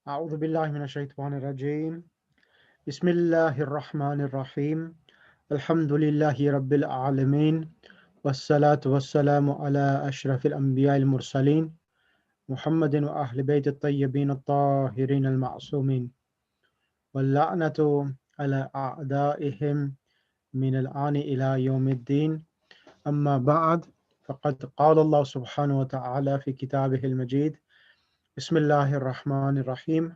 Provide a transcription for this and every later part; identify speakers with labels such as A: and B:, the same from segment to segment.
A: أعوذ بالله من الشيطان الرجيم بسم الله الرحمن الرحيم الحمد لله رب العالمين والصلاة والسلام على أشرف الأنبياء المرسلين محمد وأهل بيت الطيبين الطاهرين المعصومين واللعنة على أعدائهم من الآن إلى يوم الدين أما بعد فقد قال الله سبحانه وتعالى في كتابه المجيد بسم الله الرحمن الرحيم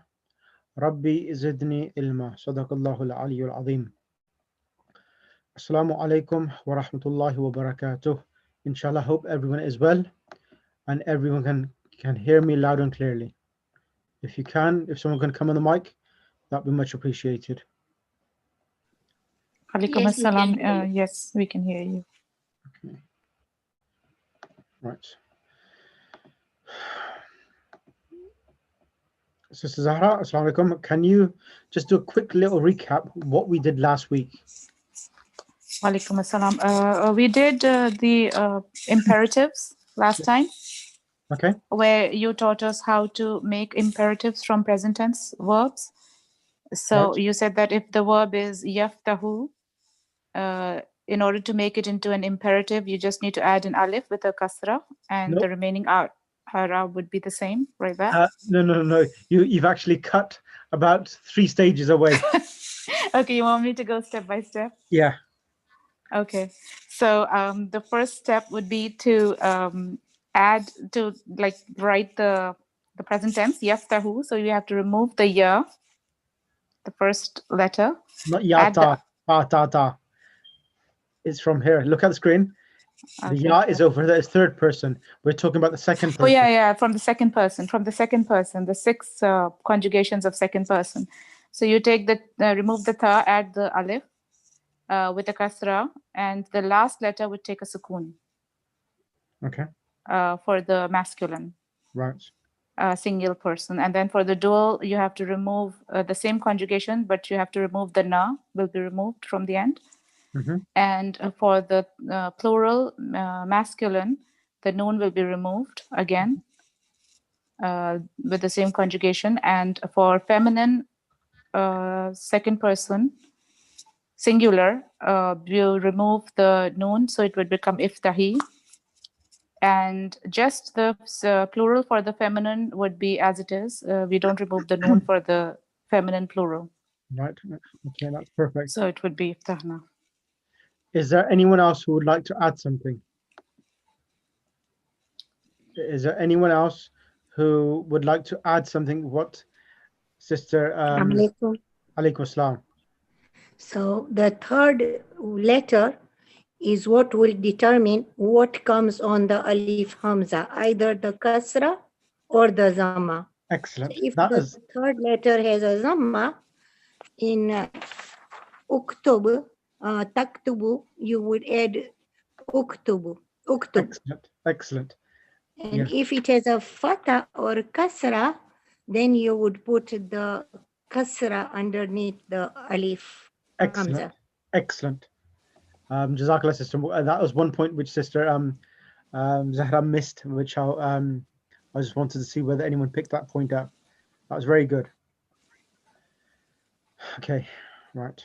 A: ربي زدني علما صدق الله العلي العظيم Assalamu alaikum wa rahmatullahi wa barakatuh. Inshallah, hope everyone is well and everyone can hear me loud and clearly. If you can, if someone can come on the mic, that'd be much appreciated.
B: Alaikum assalam. Yes, we can hear you.
A: Okay. Right. Sister Zahra, assalamu alaikum. Can you just do a quick little recap what we did last week?
B: Alaikum assalam. We did the imperatives last time.
A: Okay.
B: Where you taught us how to make imperatives from present tense verbs. So you said that if the verb is yaftahu, in order to make it into an imperative, you just need to add an alif with a kasra, and the remaining hara would be the same, right?
A: No. You've actually cut about 3 stages away.
B: Okay, you want me to go step by step?
A: Yeah.
B: Okay. So the first step would be to add to write the present tense yaftahu. So you have to remove the ya, the first letter.
A: Not yata, ta. It's from here. Look at the screen. The ya is over there. It's third person. We're talking about the second person.
B: Oh yeah, from the second person. The 6 conjugations of second person. So you take the remove the ta, add the alif with a kasra, and the last letter would take a sukoon.
A: Okay.
B: For the masculine.
A: Right.
B: Single person. And then for the dual, you have to remove the same conjugation, but you have to remove the na, will be removed from the end.
A: Mm-hmm.
B: And for the plural masculine, the noon will be removed again with the same conjugation. And for feminine second person singular, you remove the noon, so it would become iftahi. And just the plural for the feminine would be as it is. We don't remove the noon for the feminine plural.
A: Right. Okay, that's perfect.
B: So it would be iftahna.
A: Is there anyone else who would like to add something? Is there anyone else who would like to add something? What Sister
C: Alaikum
A: Assalam.
C: So the third letter is what will determine what comes on the alif hamza, either the kasra or the zamma.
A: Excellent.
C: So if the third letter has a zamma, in uktub, taktubu, you would add uktubu.
A: Excellent.
C: And if it has a fatha or kasra, then you would put the kasra underneath the alif hamza.
A: Excellent. Jazakallah, sister. That was one point which Sister Zahra missed, which I just wanted to see whether anyone picked that point up. That was very good. Okay, right.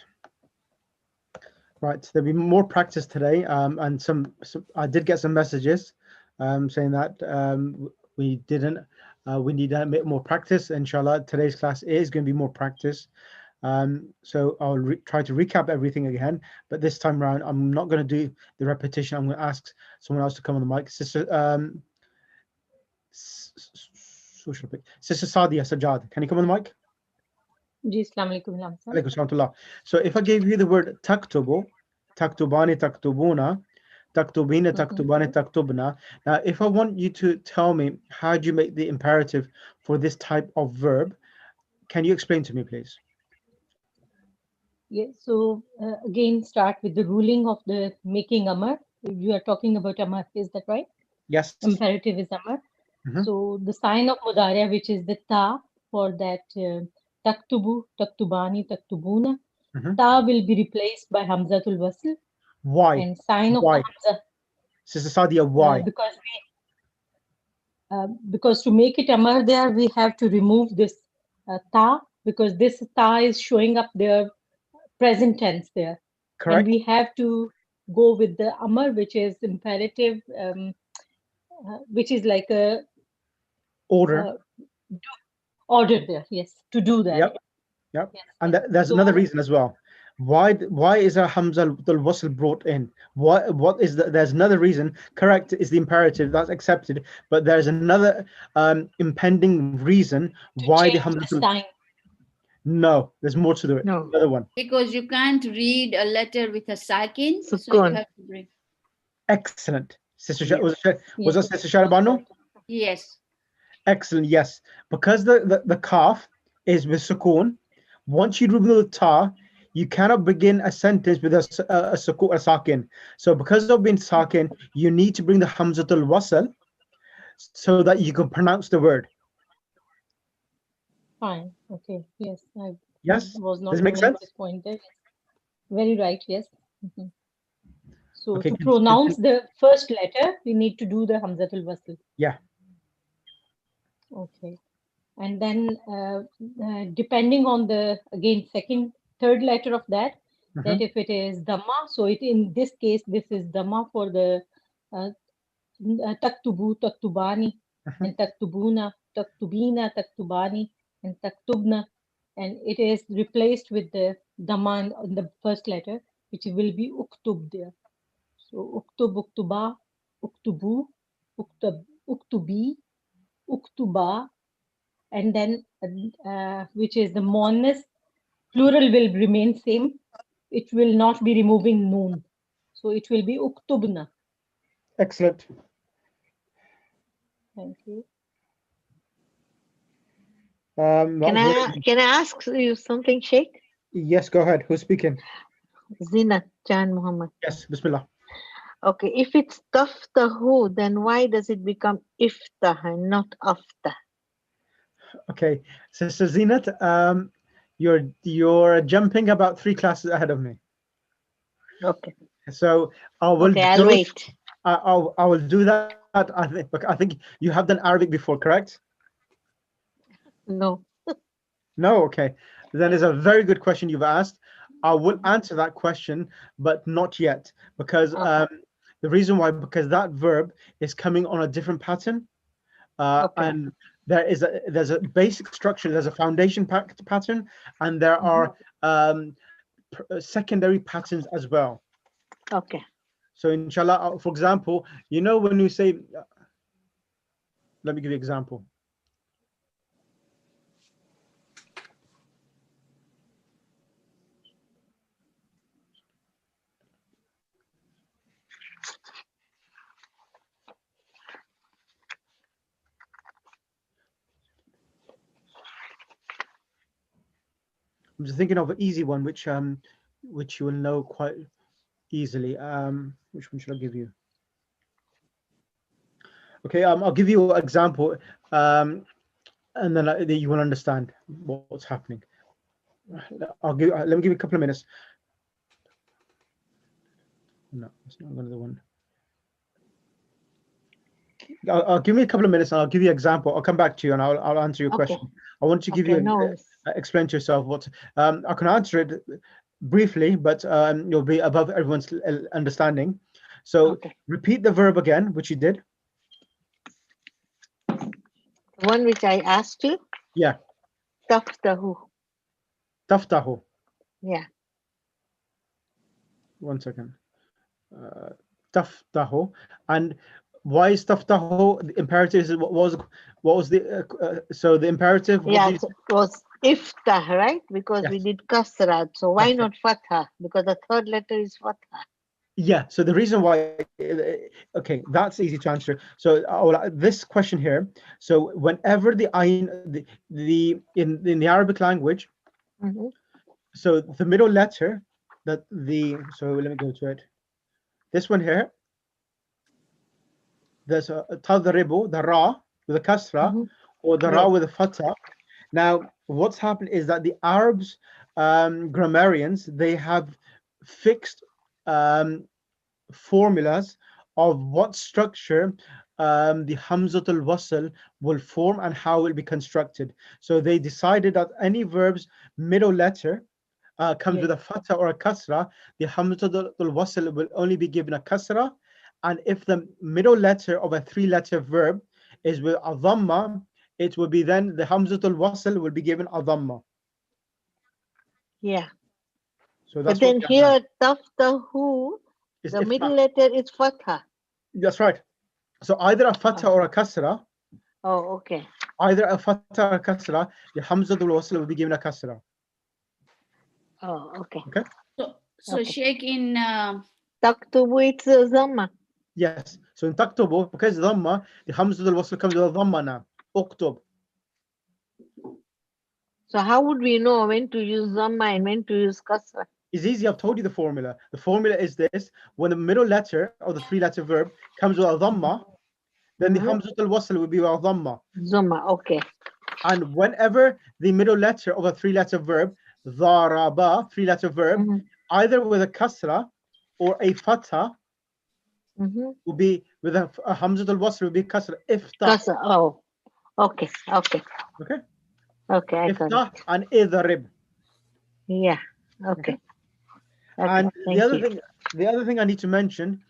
A: There'll be more practice today, and some I did get some messages saying that we need a bit more practice. Inshallah, today's class is going to be more practice. So I'll try to recap everything again, but this time around I'm not going to do the repetition. I'm going to ask someone else to come on the mic. Sister Sadia Sajjad, can you come on the mic? So if I gave you the word taktubu, taktubani, taktubuna, taktubina, taktubani, taktubna. Now if I want you to tell me how do you make the imperative for this type of verb, can you explain to me, please?
D: Yes, so again start with the ruling of the making amar. You are talking about amar, is that right?
A: Yes.
D: Imperative is amar. So the sign of mudariya, which is the ta for that taktubu, taktubani, taktubuna, ta will be replaced by hamzatul wasl.
A: Why?
D: And sign of the hamza.
A: Sister Sadia, why?
D: Because to make it amar there, we have to remove this ta, because this ta is showing up there, present tense there.
A: Correct.
D: And we have to go with the amar, which is imperative, which is like a
A: Order.
D: order there. Yes, to do that.
A: Yep. Yep.
D: Yes,
A: And
D: yes.
A: there's
D: So-
A: another reason as well. Why is a Hamza al-Wasl brought in? What is the, there's another reason. Correct is the imperative, that's accepted, but there's another impending reason why the
D: change
A: Hamza
D: the sign.
A: No, there's more to it.
C: No.
A: Another one.
E: Because you can't read a letter with a sakin, so you
C: Sukun.
E: have to bring.
A: Excellent. Sister
C: Yeah.
A: was
D: Yes,
A: that Sister Sharabanu?
E: Yes.
A: Excellent, yes. Because the kaf is with sukun, once you remove the ta, you cannot begin a sentence with a sakin. So because of being sakin, you need to bring the hamzatul wasl so that you can pronounce the word.
D: fine. Okay. Yes, I
A: Yes?
D: was not
A: Does it make
D: knowing
A: sense?
D: this point there. Very right. Yes. Mhm. So
A: Okay,
D: to pronounce the first letter, we need to do the Hamzatul Wasl.
A: Yeah.
D: Okay. And then depending on the, again, third letter of that, that if it is Dhamma, so it in this case, this is Dhamma for the Taktubu, Taktubani, and Taktubuna, Taktubina, Taktubani, and Taktubna. And it is replaced with the Dhamma in the first letter, which will be Uktub there. So Uktub, Uktuba, Uktubu, Uktubi, Uktuba, and then which is the monas, plural will remain same. It will not be removing noon. So it will be Uktubna.
A: Excellent.
D: Thank you.
C: Can I ask you something, Sheikh?
A: Yes, go ahead. Who's speaking?
C: Zina Jan Muhammad.
A: Yes, Bismillah.
C: Okay, if it's taftahu, then why does it become iftah and not aftah?
A: Okay, Sister Zinat, you're jumping about 3 classes ahead of me.
C: Okay.
A: So I will.
C: Okay, I'll wait.
A: I will do that. I think you have done Arabic before, correct?
C: No.
A: No. Okay. Then it's a very good question you've asked. I will answer that question, but not yet, because
C: Okay.
A: the reason why, because that verb is coming on a different pattern,
C: Okay.
A: and there's a basic structure, there's a foundation pattern, and there are secondary patterns as well.
C: Okay.
A: So inshallah, for example, you know when you say, let me give you an example. I'm just thinking of an easy one, which you will know quite easily. Which one should I give you? Okay, I'll give you an example, and then you will understand what's happening. Let me give you a couple of minutes. No, it's not another one. I'll give me a couple of minutes and I'll give you an example. I'll come back to you and I'll answer your
C: Okay.
A: question. I want to give you explain to yourself what I can answer it briefly, but you'll be above everyone's understanding. So repeat the verb again, which you did.
C: The one which I asked you?
A: Yeah.
C: Taftahu.
A: Taftahu.
C: Yeah.
A: 1 second. Taftahu. And why is taftahu? The imperative is what was the so the imperative?
C: Yeah, it was iftah, right? Because
A: Yes.
C: we did kasrat. So why not fatha? Because the third letter is fatha.
A: Yeah. So the reason why, okay, that's easy to answer. So this question here. So whenever the ayn, in the Arabic language, so the middle letter so let me go to it. This one here. There's a tadribu, the ra with a kasra, or the ra with a fatha. Now, what's happened is that the Arabs, grammarians, they have fixed formulas of what structure the Hamzatul Wasl will form and how it will be constructed. So they decided that any verb's middle letter comes with a fatha or a kasra, the Hamzatul Wasl will only be given a kasra. And if the middle letter of a three-letter verb is with a dhamma, it will be then the Hamzatul Wasl will be given a dhamma.
F: Yeah.
A: So that's
F: But then
A: what we have.
F: here, taftahu,
A: It's
F: the middle
A: iftah.
F: letter is fatha.
A: That's right. So either a fatha or a kasra,
F: Oh, okay.
A: either a fatha or a kasra, the Hamzatul Wasl will be given a kasra.
F: Oh, okay.
A: Okay.
E: So
F: Okay.
E: Sheikh, in
F: Taktubu, it's Zamma.
A: Yes. So in taktubu, because dhamma, the Hamzatul Wasl comes with a dhamma now. Uktub.
F: So how would we know when to use Zamma and when to use Kasra?
A: It's easy. I've told you the formula. The formula is this: when the middle letter of the three-letter verb comes with a dhamma, then the Hamzatul Wasl will be a dhamma.
F: Zamma, okay.
A: And whenever the middle letter of a three-letter verb, dharaba, three-letter verb,
F: Mhm.
A: either with a kasra or a fatha,
F: Mhm.
A: will be with a Hamzatul Wasl will be kasra. Iftah.
F: Kasra, oh, okay, okay,
A: Okay.
F: okay, I got
A: Iftah
F: it.
A: and idrib.
F: Yeah, okay. Okay,
A: And
F: thank you.
A: the other thing I need to mention,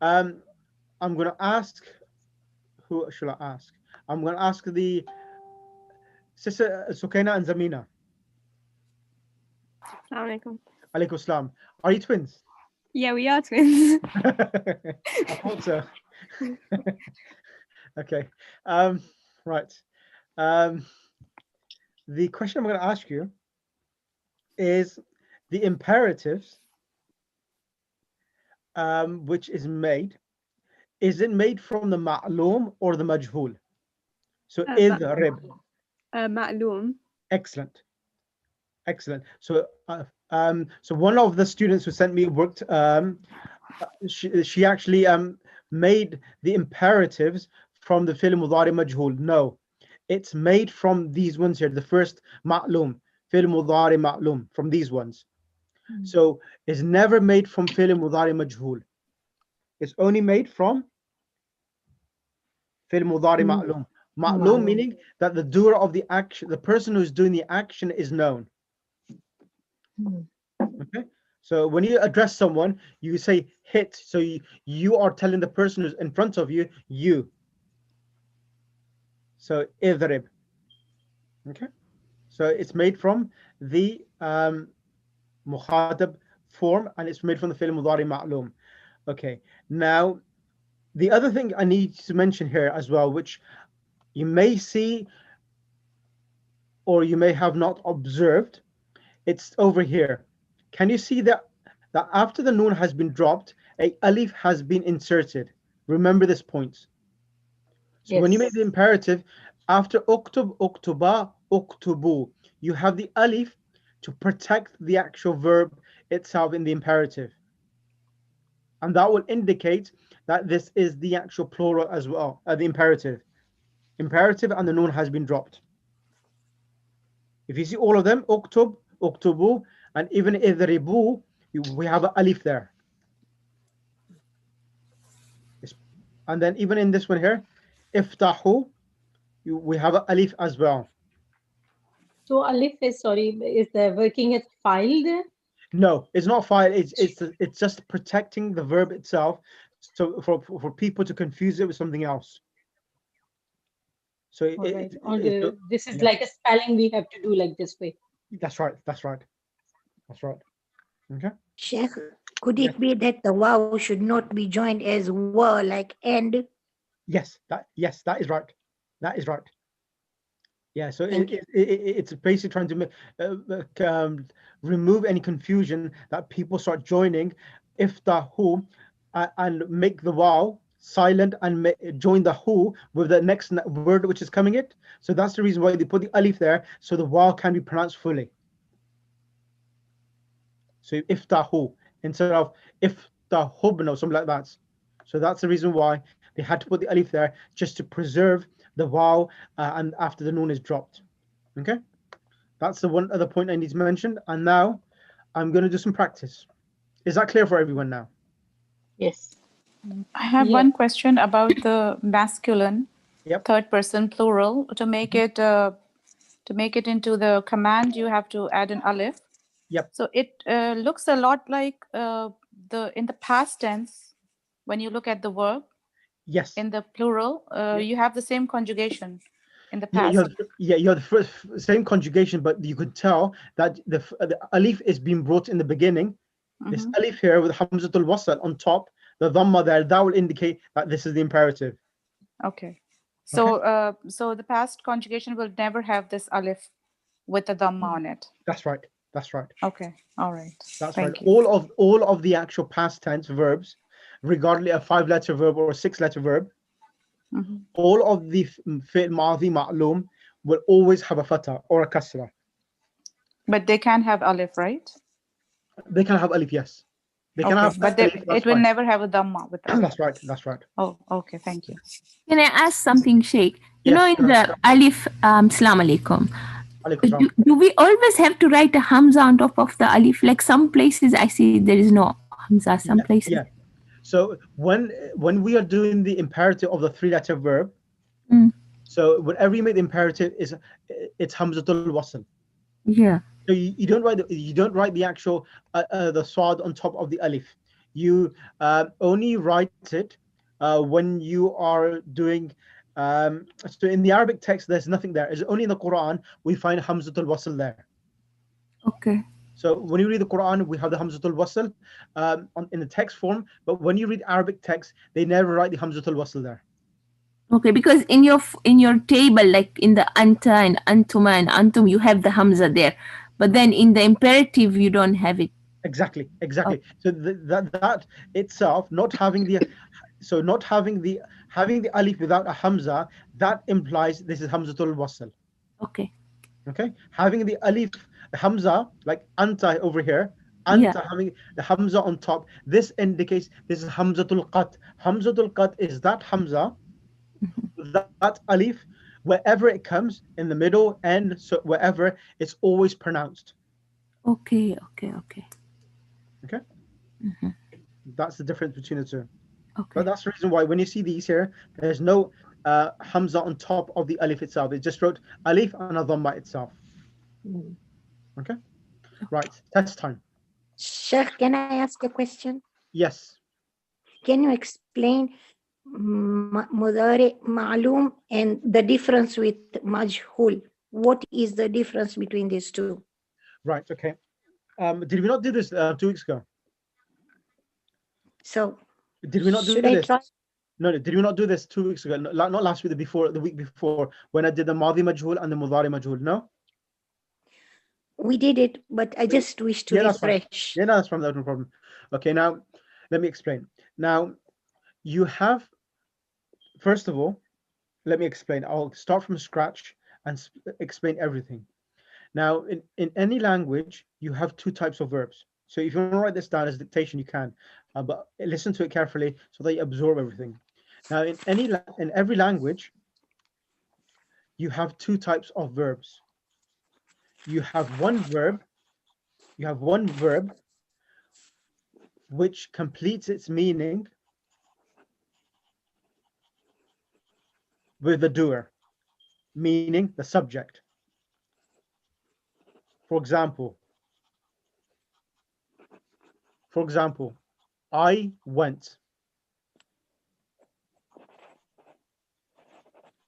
A: I'm going to ask, who should I ask? I'm going to ask the sister Sukaina and Zamina.
G: Assalamualaikum.
A: Alaikum salam. Are you twins?
G: Yeah, we are twins.
A: I thought so. Okay. Right. The question I'm going to ask you is the imperatives, which is it made from the ma'lum or the majhul? So idrib.
G: Ma'loom.
A: Excellent. Excellent. So so one of the students who sent me worked she actually made the imperatives from the fi'l mudari majhul. No, it's made from these ones here. The first ma'lum, fi'l mudari ma'lum, from these ones. So it's never made from fi'l mudari majhul. It's only made from fi'l mudari ma'lum. Ma'lum meaning that the doer of the action, the person who's doing the action, is known. Okay. So when you address someone, you say hit. So you are telling the person who's in front of you, you. So idrib. Okay. So it's made from the mukhatab form, and it's made from the fi'l mudari ma'lum. Okay. Now, the other thing I need to mention here as well, which you may see or you may have not observed, it's over here. Can you see that after the noon has been dropped, a alif has been inserted? Remember this point. So when you make the imperative, after uktub, uktuba, uktubu, you have the alif to protect the actual verb itself in the imperative. And that will indicate that this is the actual plural as well, the imperative. Imperative and the noon has been dropped. If you see all of them, uktub, uktubu, and even idribu, we have an alif there. And then even in this one here, iftahu, we have an alif as well.
D: So alif is working as file there?
A: No, it's not file. It's just protecting the verb itself. So for people to confuse it with something else. So
D: this is like a spelling we have to do like this way.
A: That's right. That's right. That's right. Okay.
C: Sheikh, could it be that the wow should not be joined as wa, like and?
A: Yes, that is right. That is right. Yeah, so it's basically trying to remove any confusion that people start joining iftahu and make the wow silent and join the hu with the next word which is coming it. So that's the reason why they put the alif there, so the wow can be pronounced fully. So iftahu instead of iftahubna or something like that. So that's the reason why they had to put the alif there, just to preserve the wow and after the noon is dropped. Okay, that's the one other point I need to mention. And now I'm going to do some practice. Is that clear for everyone now?
F: Yes.
B: I have
D: Yeah.
B: one question about the masculine
A: Yep.
B: third person plural. To make it into the command, you have to add an alif.
A: Yep.
B: So it looks a lot like the in the past tense when you look at the verb
A: Yes.
B: in the plural,
A: Yeah.
B: you have the same conjugation in the
A: Yeah,
B: past.
A: you have the same conjugation, but you could tell that the alif is being brought in the beginning. This
B: Mhm.
A: alif here with hamzatul wasl on top, the dhamma there, that will indicate that this is the imperative.
B: Okay.
A: Okay.
B: So the past conjugation will never have this alif with a dhamma on it.
A: That's right. That's right.
B: Okay. All right.
A: That's right.
B: Thank you.
A: All of the actual past tense verbs, regardless of 5-letter verb or a 6-letter verb,
B: Mhm.
A: all of the fi'l madhi ma'lum will always have a fatha or a kasra.
B: But they can have alif, right?
A: They can have alif, yes. They can
B: Okay.
A: have
B: But
A: alif, that's
B: it will
A: fine.
B: never have a dhamma with alif.
A: That's right. That's right.
B: Oh, okay. Thank you.
H: Can I ask something, Sheikh? You know,
A: Yes,
H: in the alif, salam alaikum,
A: alaikum salam.
H: do we always have to write a hamza on top of the alif? Like some places I see there is no hamza, some
A: Yeah,
H: places.
A: yeah. So when we are doing the imperative of the 3-letter verb,
H: Mm,
A: so whenever you make the imperative, it's hamzatul wasl.
H: yeah.
A: So you don't write the actual the swad on top of the alif. You only write it when you are doing. So in the Arabic text, there's nothing there. It's only in the Quran we find hamzatul wasl there.
H: Okay.
A: So when you read the Quran, we have the hamzatul wasl in the text form. But when you read Arabic text, they never write the hamzatul wasl there.
H: Okay, because in your table, like in the anta and antuma and antum, you have the hamza there, but then in the imperative you don't have it.
A: Exactly. So that itself, not having the alif without a hamza, that implies this is hamzatul wasl.
H: Okay.
A: Okay, having the alif, the hamza, like anta over here,
H: Yeah.
A: anta having the hamza on top, this indicates this is hamzatul qat. Hamzatul qat is that hamza, that alif, wherever it comes in the middle and so wherever, it's always pronounced.
H: Okay.
A: Okay,
H: Mhm.
A: that's the difference between the two.
H: Okay.
A: But that's the reason why when you see these here, there's no hamza on top of the alif itself. It just wrote alif and a dhamma itself. Okay, right. Test time.
C: Sheikh, can I ask a question?
A: Yes.
C: Can you explain mudari ma'lum and the difference with majhul? What is the difference between these two?
A: Right. Okay. Did we not do this 2 weeks ago?
C: So
A: Did we not do
C: should I
A: this?
C: try?
A: No, did we not do this 2 weeks ago? No, not last week, the week before, when I did the Madi Majhul and the Mudari Majhul. No?
C: We did it, but I just wish to
A: Yeah, that's fine.
C: refresh.
A: Yeah, no, that's fine. That's no problem. Okay, now let me explain. Now, you have, first of all, let me explain. I'll start from scratch and explain everything. Now, in any language, you have 2 types of verbs. So if you want to write this down as dictation, you can, but listen to it carefully so that you absorb everything. Now, in every language, you have 2 types of verbs. You have one verb which completes its meaning with the doer, meaning the subject. For example, I went.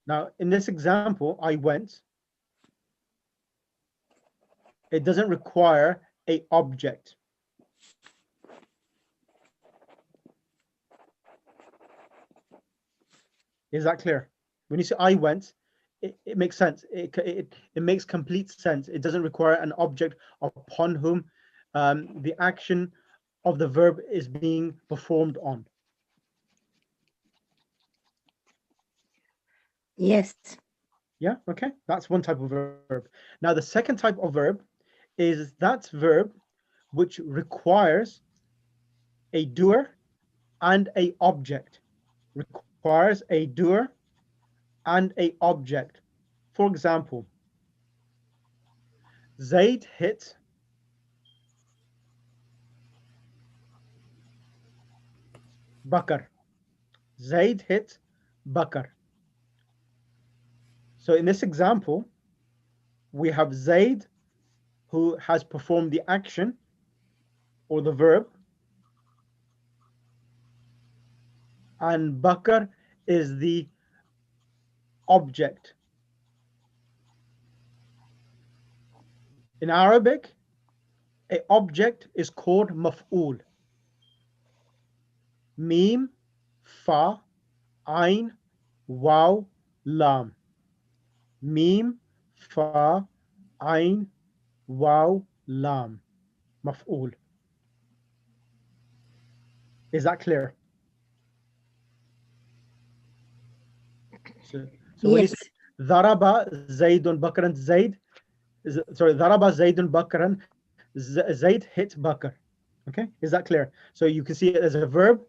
A: Now, in this example, I went, it doesn't require a object. Is that clear? When you say I went, it makes sense. It makes complete sense. It doesn't require an object upon whom the action of the verb is being performed on.
C: Yes.
A: Yeah, okay. That's one type of verb. Now, the second type of verb is that verb which requires a doer and a object. Requires a doer and a object. For example, Zaid hit Bakar. Zaid hit Bakr. So in this example, we have Zaid who has performed the action or the verb, and Bakr is the object. In Arabic, an object is called maf'ul. Mim, fa, ain, waw, lam. Mim, fa, ain, waw, lam. Maf'ul. Is that clear? So when you say
C: Yes.
A: Daraba Zaidun Bakran, Daraba Zaidun Bakran, Zaid hit Bakr. Okay, is that clear? So you can see it as a verb,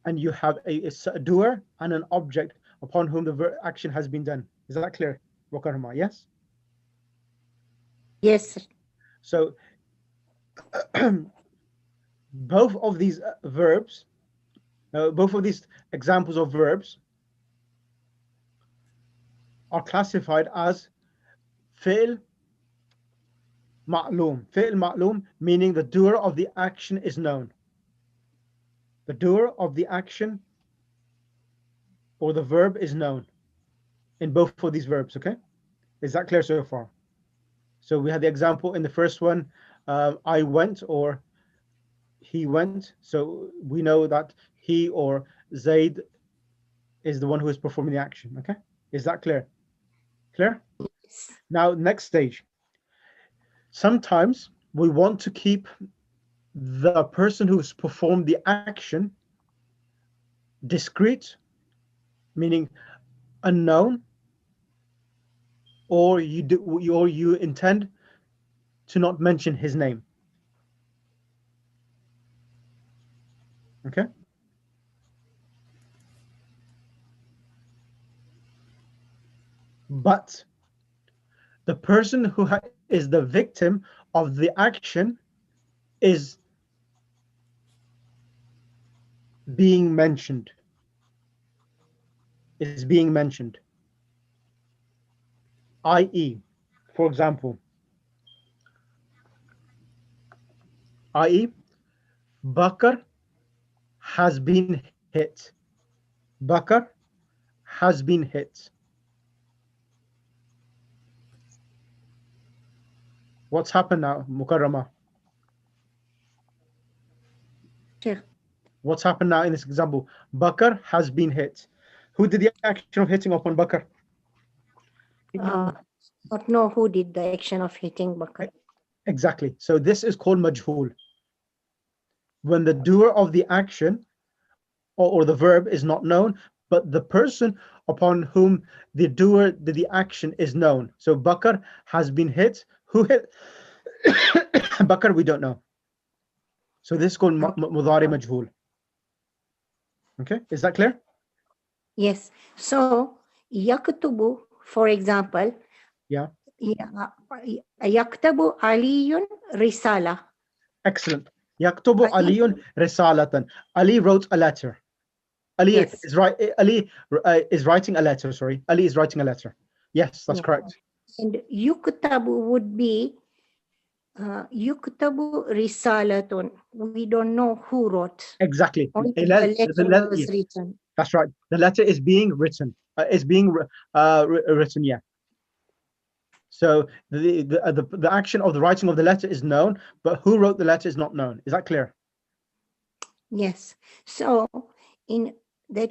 A: and you have a doer and an object upon whom the action has been done. Is that clear? Wakarma, yes?
C: Yes.
A: So both of these verbs, both of these examples of verbs are classified as fi'l ma'lum. Fi'l ma'lum meaning the doer of the action is known. The doer of the action or the verb is known in both of these verbs, okay? Is that clear so far? So we had the example in the first one, I went or he went. So we know that he or Zaid is the one who is performing the action, okay? Is that clear? Clear? Now, next stage. Sometimes we want to keep the person who's performed the action discrete, meaning unknown, or you intend to not mention his name. Okay? But the person who is the victim of the action is being mentioned. Is being mentioned. I.e., for example, i.e., Bakr has been hit. Bakr has been hit. What's happened now, Mukarrama?
C: Sure.
A: What's happened now in this example? Bakr has been hit. Who did the action of hitting upon Bakr?
C: Not know who did the action of hitting Bakr.
A: Exactly. So this is called majhul. When the doer of the action or the verb is not known, but the person upon whom the doer did the action is known. So Bakr has been hit. Who hit Bakr? We don't know. So this is called mudari majhul. Okay, is that clear?
C: Yes. So yaktubu, for example,
A: Yeah.
C: yaktabu aliyun risala.
A: Excellent. Yaktubu aliyun risalatan. Ali wrote a letter. Ali is right. Ali is writing a letter. Sorry, Ali is writing a letter. Yes, that's correct.
C: And yuktabu would be yuktabu risalatun. We don't know who wrote.
A: Exactly.
C: Only the letter was
A: Yes,
C: written.
A: that's right. The letter is being written. Written. Yeah. So the action of the writing of the letter is known, but who wrote the letter is not known. Is that clear?
C: Yes. So in that.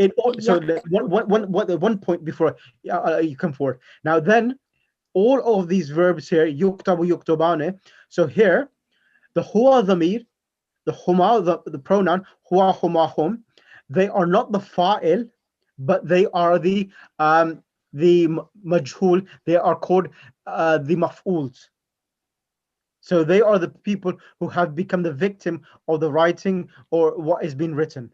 A: One point before you come forward. Now then, all of these verbs here, yuktabu, yuktubane. So here, the huwa dhamir, the huma, the pronoun huwa, huma, hum, they are not the fa'il, but they are the majhul. They are called the maf'uls. So they are the people who have become the victim of the writing or what is being written.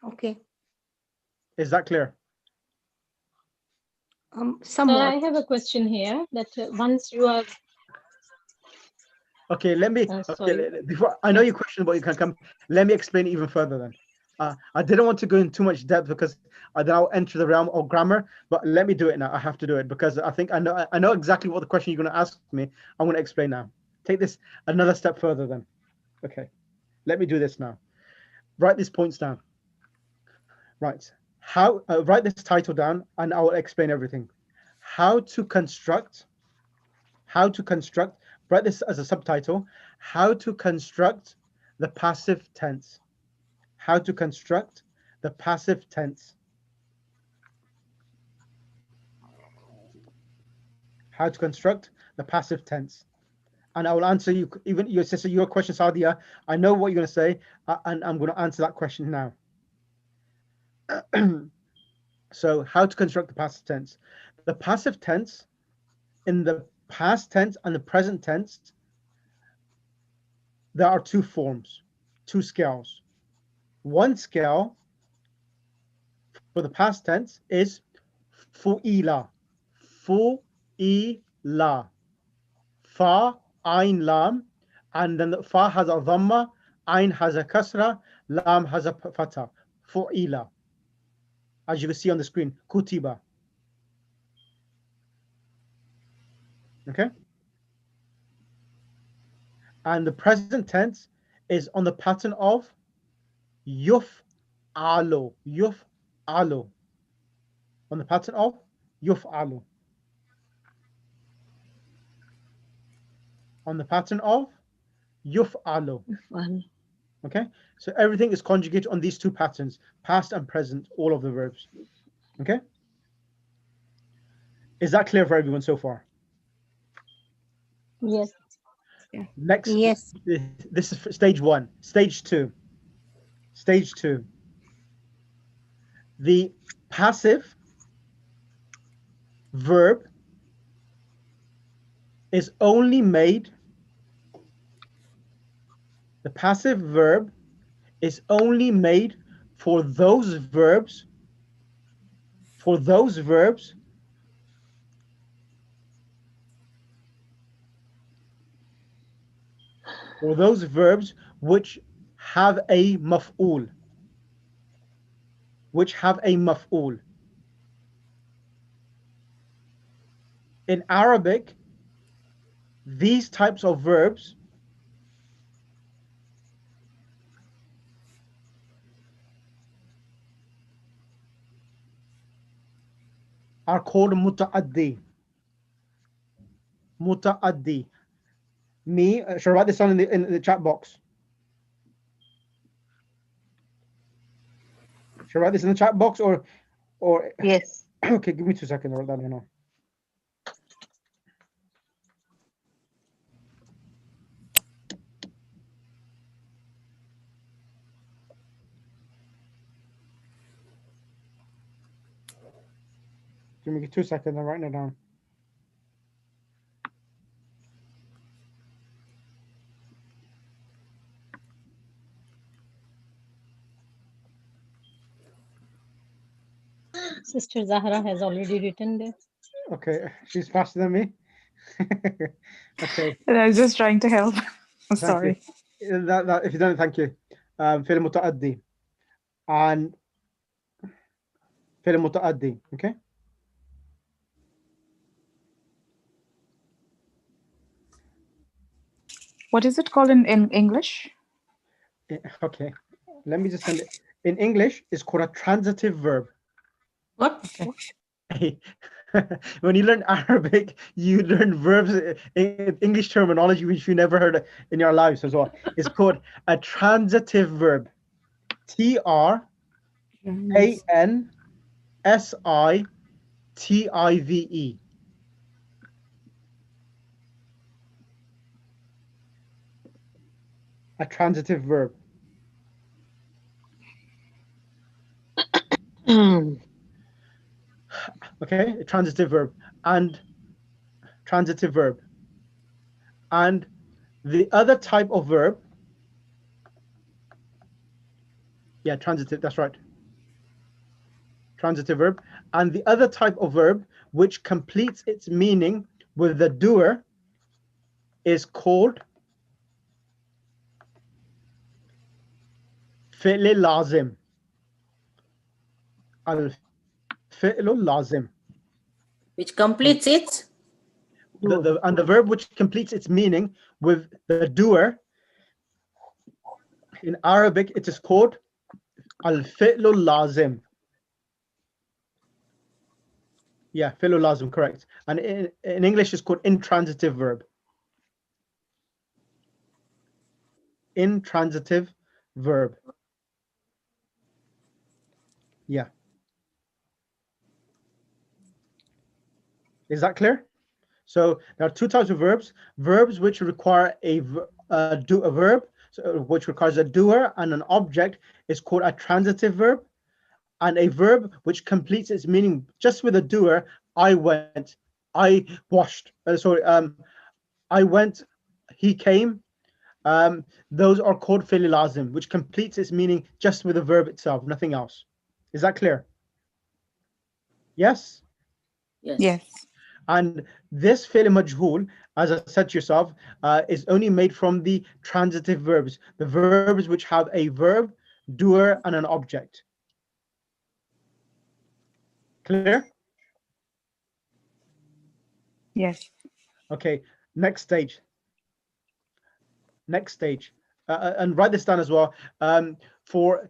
C: Okay.
D: Is that clear?
C: Somewhat.
D: I have a question here that once you are
A: Okay, let me.
D: Sorry.
A: Okay, before I know your question, but you can come. Let me explain it even further. Then, I didn't want to go in too much depth because then I'll enter the realm of grammar. But let me do it now. I have to do it because I think I know exactly what the question you're going to ask me. I'm going to explain now. Take this another step further. Then, okay, let me do this now. Write these points down. Right. How write this title down, and I will explain everything. How to construct. How to construct. Write this as a subtitle. How to construct the passive tense. How to construct the passive tense. How to construct the passive tense. And I will answer you, even your sister, your question, Sadia. I know what you're going to say, and I'm going to answer that question now. So, how to construct the passive tense? The passive tense in the past tense and the present tense, there are two forms, two scales. One scale for the past tense is fu'ila. Fu'ila. Fa, ain, lam. And then the fa has a dhamma, ain has a kasra, lam has a fatha. Fu'ila. As you can see on the screen, kutiba. Okay? And the present tense is on the pattern of yuf alo. Yuf alo. On the pattern of yuf alo. On the pattern of yuf alo. Okay? So everything is conjugated on these two patterns, past and present, all of the verbs. Okay? Is that clear for everyone so far?
D: Yes.
C: Yes.
A: This is stage one. Stage two. Stage two. The passive verb is only made, the passive verb is only made for those verbs, for those verbs which have a maf'ul, which have a maf'ul. In Arabic, these types of verbs are called muta'addi. Muta'addi. Should I write this down in the chat box? Should I write this in the chat box or
F: Yes.
A: okay, give me 2 seconds. I'll write that down now. Give me 2 seconds. I'm writing it down.
D: Sister Zahra has already written there.
A: Okay, she's faster than me. Okay.
B: I was just trying to help. I'm
A: Thank
B: sorry.
A: you. That, if you don't, thank you. فعل متعدي and فعل متعدي. Okay.
B: What is it called in English?
A: Okay. Let me just send it. In English, it's called a transitive verb.
D: What?
B: Okay.
A: When you learn Arabic, you learn verbs in English terminology which you never heard in your lives as well. It's called a transitive verb. transitive. A transitive verb. Okay, a transitive verb and transitive verb. And the other type of verb, yeah, transitive, that's right. Transitive verb. And the other type of verb which completes its meaning with the doer is called fi'l lazim. Al-fi'l lazim.
I: Which completes its
A: And the verb which completes its meaning with the doer. In Arabic, it is called al-fi'l lazim. Yeah, fi'l lazim, correct. And in English, it's called intransitive verb. Intransitive verb. Yeah. Is that clear? So there are two types of verbs. Verbs which require a verb, which requires a doer and an object, is called a transitive verb. And a verb which completes its meaning just with a doer, I went, I washed, I went, he came. Those are called fi'l lazim, which completes its meaning just with the verb itself, nothing else. Is that clear? Yes?
B: Yes.
A: And this fi'l majhul, as I said to yourself, is only made from the transitive verbs, the verbs which have a verb, doer, and an object. Clear?
B: Yes.
A: Okay, next stage. Next stage. And write this down as well. For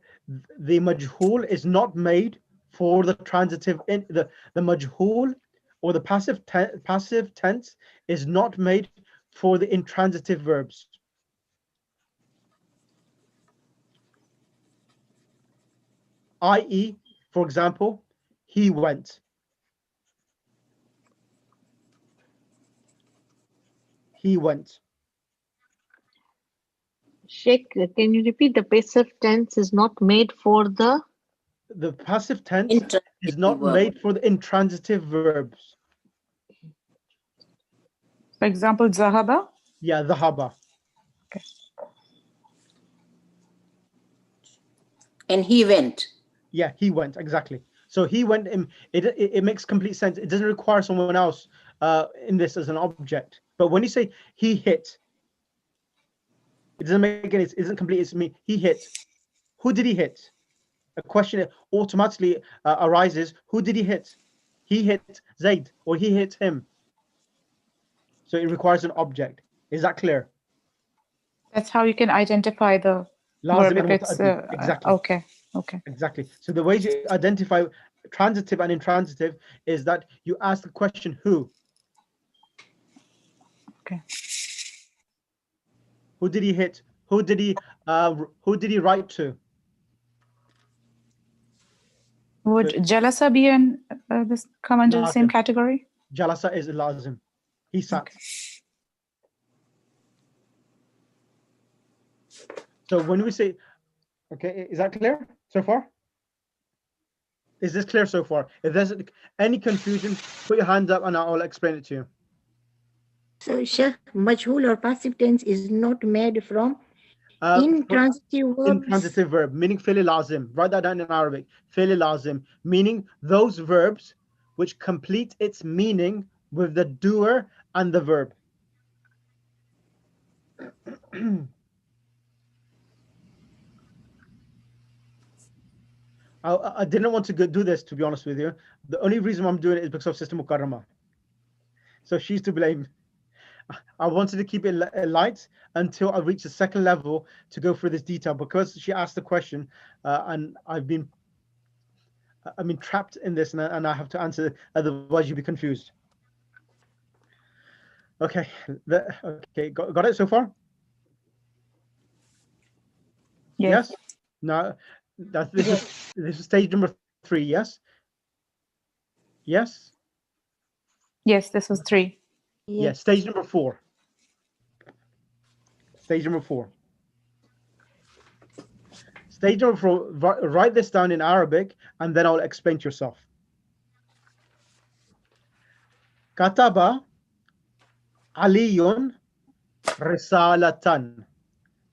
A: the majhul is not made for the transitive, the majhul or the passive tense is not made for the intransitive verbs. I.e., for example, he went. He went.
F: Sheikh, can you repeat? The passive tense is not made for the
A: passive tense is not made for the intransitive verbs.
B: For example, zahaba.
A: Yeah, dhahaba.
B: Okay.
I: And he went.
A: Yeah, he went, exactly. So he went. It makes complete sense. It doesn't require someone else in this as an object. But when you say he hit, it doesn't make any. It isn't complete. It's me. He hit. Who did he hit? A question automatically arises. Who did he hit? He hit Zaid, or he hit him. So it requires an object. Is that clear?
B: That's how you can identify the verb if it's
A: exactly.
B: Okay.
A: Exactly. So the ways you identify transitive and intransitive is that you ask the question who.
B: Okay.
A: Who did he hit? Who did he write to?
B: Would jalasa be in this come under the same category?
A: Jalasa is lazim. He sat.
B: Okay.
A: So when we say, okay, is that clear so far? Is this clear so far? If there's any confusion, put your hands up and I'll explain it to you.
C: So, Sheikh, majhul or passive tense is not made from intransitive verbs.
A: Intransitive verb, meaning fi'l lazim. Write that down in Arabic. Fi'l lazim, meaning those verbs which complete its meaning with the doer and the verb. I didn't want to do this, to be honest with you. The only reason I'm doing it is because of Sister Mukarrama. So she's to blame. I wanted to keep it light until I reach the second level to go through this detail, because she asked the question and I've been trapped in this and I have to answer, otherwise you'll be confused. Okay, okay, got it so far? Yes? Now, this is stage number 3, yes? Yes?
B: Yes, this was 3.
A: Yes, stage number 4. Stage number 4. Stage number 4, write this down in Arabic and then I'll explain to yourself. Kataba Aliyun risalatan.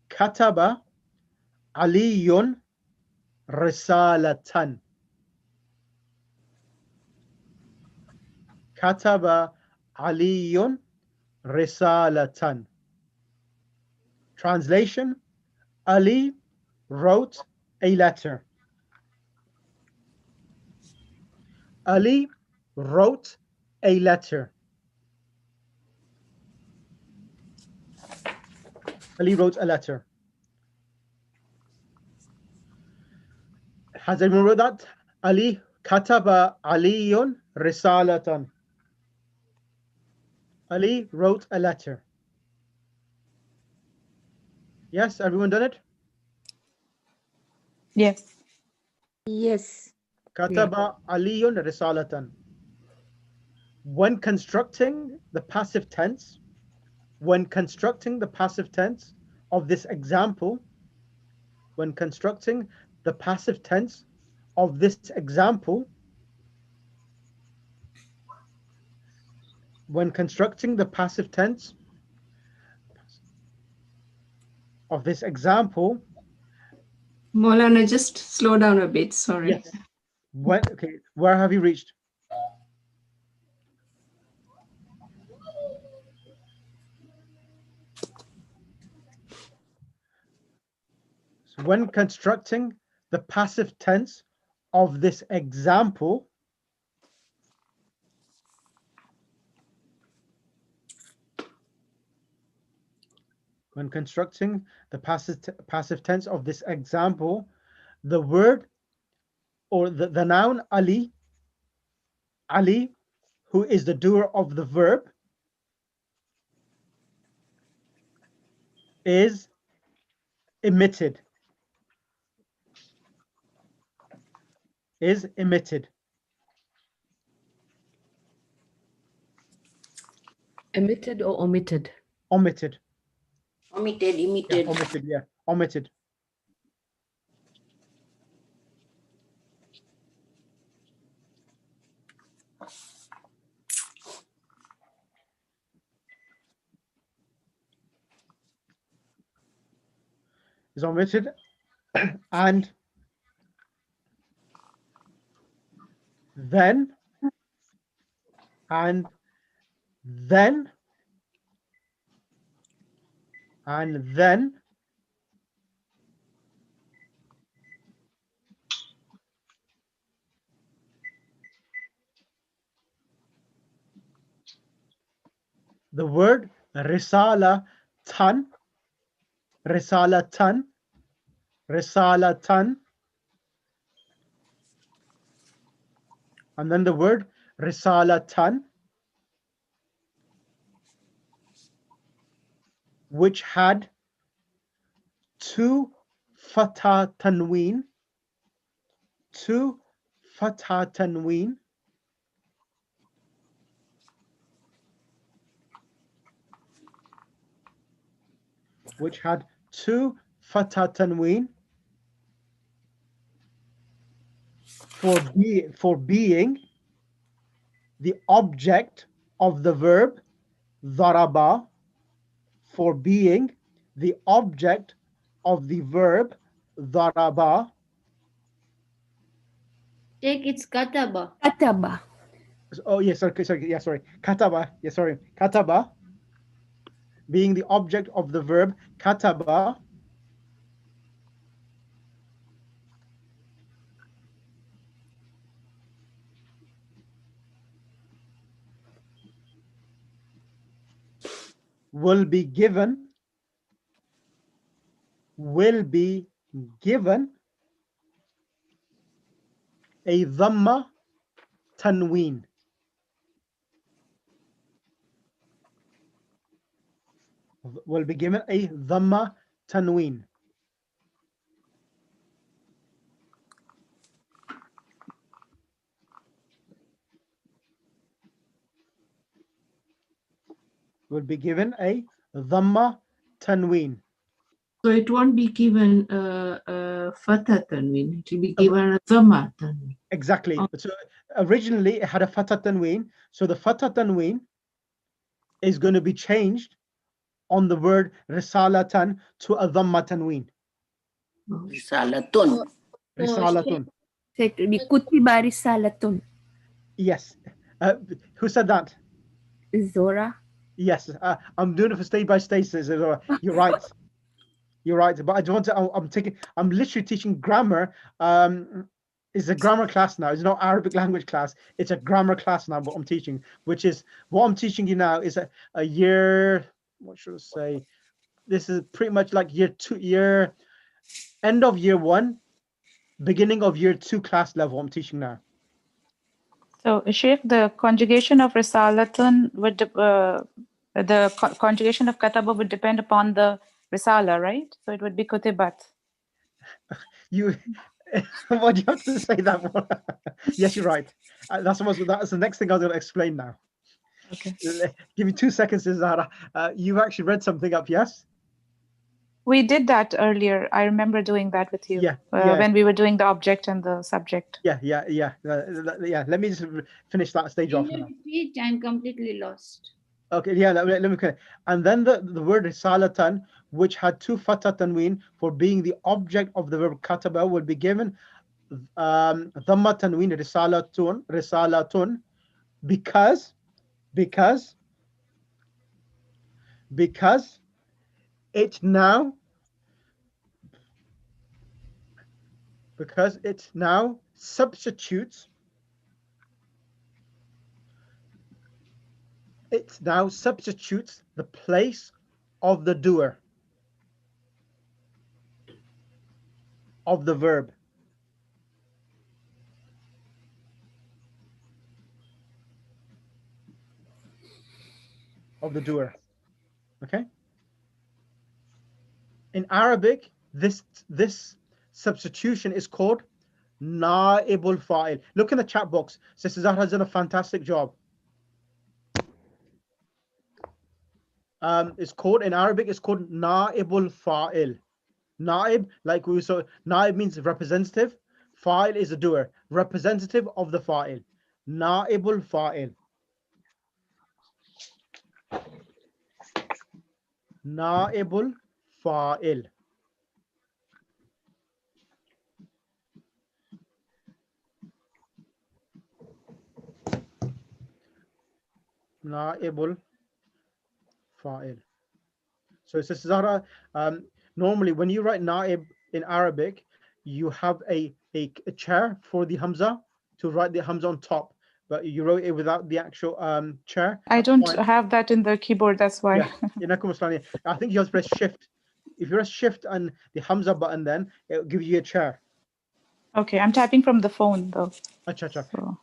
A: Kataba Aliyun risalatan. Kataba Aliyun risalatan. Translation: Ali wrote a letter. Ali wrote a letter. Ali wrote a letter. Has anyone wrote that? Ali kataba aliyun risalatan. Ali wrote a letter. Yes, everyone done it?
B: Yes.
C: Yes.
A: Kataba aliyun risalatan. When constructing the passive tense, of this example, when constructing the passive tense of this example, when constructing the passive tense of this example,
J: Maulana, just slow down a bit. Sorry.
A: yes. Okay, where have you reached? So when constructing the passive tense of this example, when constructing the passive tense of this example, the word or the noun Ali, who is the doer of the verb, is emitted. Is emitted.
K: Emitted or omitted?
A: Omitted.
I: Omitted, emitted.
A: Yeah, omitted, yeah. Omitted. Is omitted. And then and then the word risala tan, and then the word risalatan, which had two fatha tanween, which had two fatha tanween for being the object of the verb daraba, for being the object of the verb daraba.
E: Take its kataba.
H: Kataba.
A: Oh yes, sorry. Kataba, yes, sorry. Kataba, being the object of the verb kataba, will be given a dhamma tanween. Will be given a dhamma tanween. Will be given a dhamma tanween.
J: So it won't be given fatha tanween. It will be given a dhamma tanween.
A: Exactly. So originally it had a fatha tanween. So the fatha tanween is going to be changed on the word risalatan to a dhamma tanween.
I: Risalatun.
A: Risalatun.
H: So it will be kutiba risalatun.
A: Yes. Who said that?
H: Zora.
A: Yes. I'm doing it for stage by stage. So you're right. You're right, but I just want to. I'm literally teaching grammar. It's a grammar class now. It's not Arabic language class. It's a grammar class now. What I'm teaching, which is what I'm teaching you now, is a year. What should I say? This is pretty much like end of year 1, beginning of year 2 class level. I'm teaching now.
B: So, Sheikh, the conjugation of risalatun would conjugation of kataba would depend upon the risala, right? So it would be kutibat.
A: You, why do you have to say that one? Yes, you're right. That's the next thing I was going to explain now.
B: Okay.
A: Give me 2 seconds, Zahra. You've actually read something up, yes?
B: We did that earlier. I remember doing that with you.
A: Yeah,
B: When we were doing the object and the subject.
A: Yeah. Let me just finish that stage
E: Can
A: off
E: you
A: now.
E: repeat? I'm completely lost.
A: Okay, yeah, let me clear. And then the word risalatan, which had 2 fatha tanween for being the object of the verb kataba, will be given dhamma tanween risalatun, because it now substitutes the place of the doer of the verb. Of the doer. Okay? In Arabic, this substitution is called na'ibul fa'il. Look in the chat box. Sister Zahra has done a fantastic job. It's called in Arabic, it's called na'ibul fa'il. Na'ib, like we saw, na'ib means representative. Fa'il is a doer, representative of the fa'il. Na'ibul fa'il. Na'ibul fa'il. Na'ibul fa'il. So Sister Zahra, normally when you write na'ib in Arabic, you have a chair for the hamza to write the hamza on top, but you wrote it without the actual chair.
B: I don't have that in the keyboard, that's why.
A: Yeah, I think you have to press shift. If you press shift and the hamza button, then it will give you a chair.
B: Okay, I'm typing from the phone though.
A: Acha.
B: So.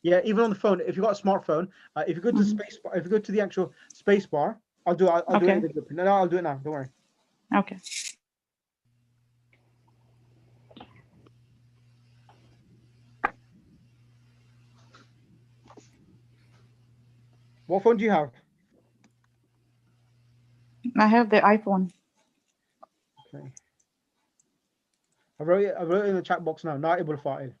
A: Yeah, even on the phone, if you've got a smartphone, if you go to the space bar, if you go to the actual space bar, I'll do it. I'll do it. No, I'll do it now. Don't worry.
B: Okay.
A: What phone do you have?
B: I have the iPhone.
A: Okay. I wrote it in the chat box now. Na'ibul fa'il.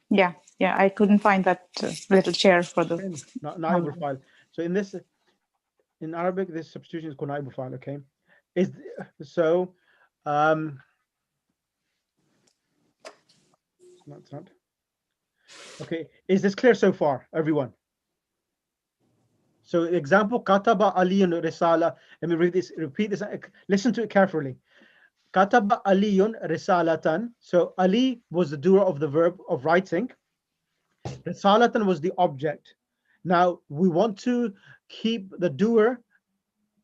B: Yeah, I couldn't find that little chair for the
A: na'ibul fa'il. So in Arabic, this substitution is called na'ibul fa'il. Okay, it's not. Okay, is this clear so far, everyone? So example, kataba aliyun risala. Let me repeat this. Listen to it carefully. Kataba aliyun risalatan. So Ali was the doer of the verb of writing. Risalatan was the object. Now we want to keep the doer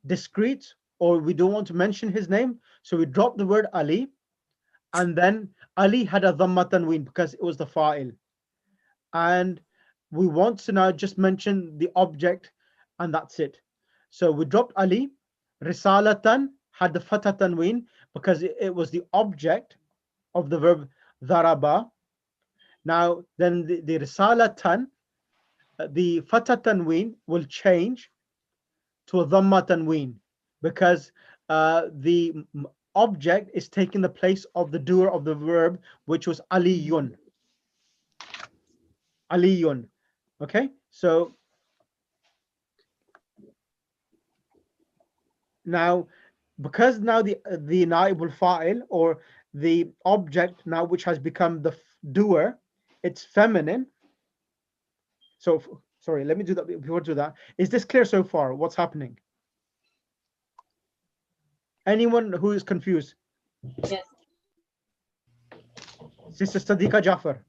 A: discreet, or we don't want to mention his name, so we drop the word Ali, and then Ali had a dhamma tanween because it was the fa'il, and we want to now just mention the object, and that's it. So we dropped Ali. Risalatan had the fatha tanween because it was the object of the verb dharaba. Now then the risalatan, the fatha tanween will change to a dhamma tanween because the object is taking the place of the doer of the verb, which was aliyun. Aliyun. Okay, so now because now the naibul fa'il, or the object now which has become the doer, it's feminine. So sorry, let me do that before I do that. Is this clear so far? What's happening? Anyone who is confused?
D: Yes.
A: Sister Sadiqa Jafar.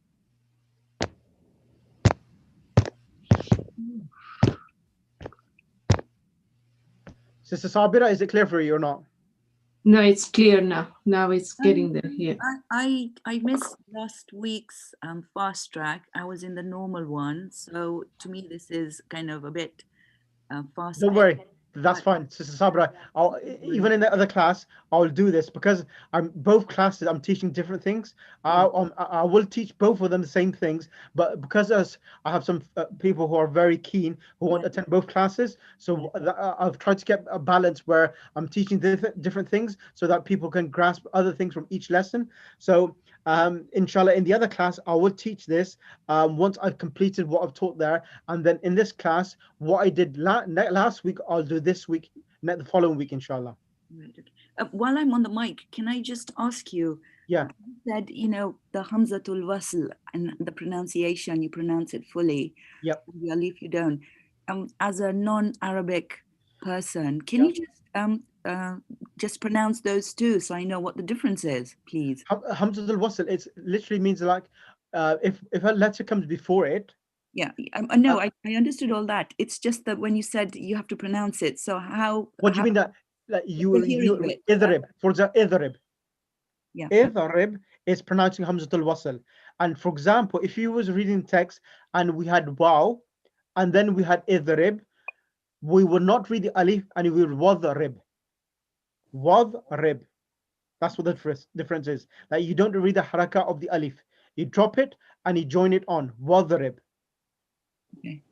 A: Sister Sabira, is it clear for you or not?
J: No, it's clear now. Now it's getting there. Yeah.
L: I missed last week's fast track. I was in the normal one, so to me this is kind of a bit fast.
A: Don't worry, that's fine, Sister Sabra. Even in the other class, I'll do this because I'm both classes. I'm teaching different things. I will teach both of them the same things, but because I have some people who are very keen who want to attend both classes, so I've tried to get a balance where I'm teaching different things so that people can grasp other things from each lesson. So inshallah, in the other class, I will teach this once I've completed what I've taught there, and then in this class, what I did last week, I'll do this week, the following week, inshallah.
L: Right, okay. While I'm on the mic, can I just ask you?
A: Yeah.
L: You said, the Hamzatul Wasl and the pronunciation, you pronounce it fully.
A: Yep.
L: The alif you don't. As a non-Arabic person, can you just pronounce those two so I know what the difference is, please?
A: Hamzatul Wasl, it literally means like if a letter comes before it.
L: Yeah, no, I understood all that. It's just that when you said you have to pronounce it, so how?
A: What do you mean that? Like you idrib, for example, idrib.
L: Yeah.
A: Idrib is pronouncing Hamzatul Wasl, and for example, if you was reading text and we had waw, and then we had idrib, we would not read the alif and we would wadrib. Wadrib. That's what the difference is. Like you don't read the haraka of the alif. You drop it and you join it on. Wadrib.
L: Okay.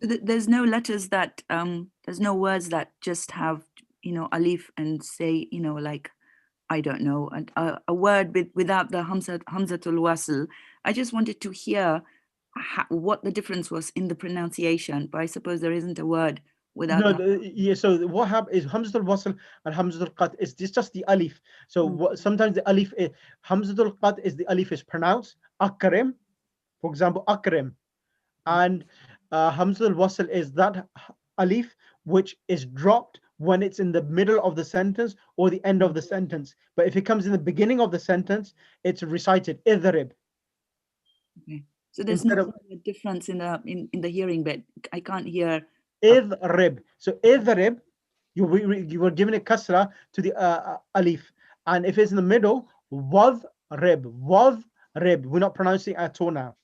L: There's no letters that there's no words that just have alif and say like I don't know a word without the hamzatul wasl. I just wanted to hear what the difference was in the pronunciation, but I suppose there isn't a word without.
A: Yeah. So what happens is Hamzatul Wasl and Hamzatul Qat is just the alif. So sometimes the alif is Hamzatul Qat is the alif is pronounced akrim, for example, akrim, and Hamzatul Wasl is that alif which is dropped when it's in the middle of the sentence or the end of the sentence. But if it comes in the beginning of the sentence, it's recited idrib.
L: Okay. So there's no difference in the hearing bit. I can't hear.
A: Idrib. So idrib, you were given a kasra to the alif, and if it's in the middle, wadrib. We're not pronouncing it at all now.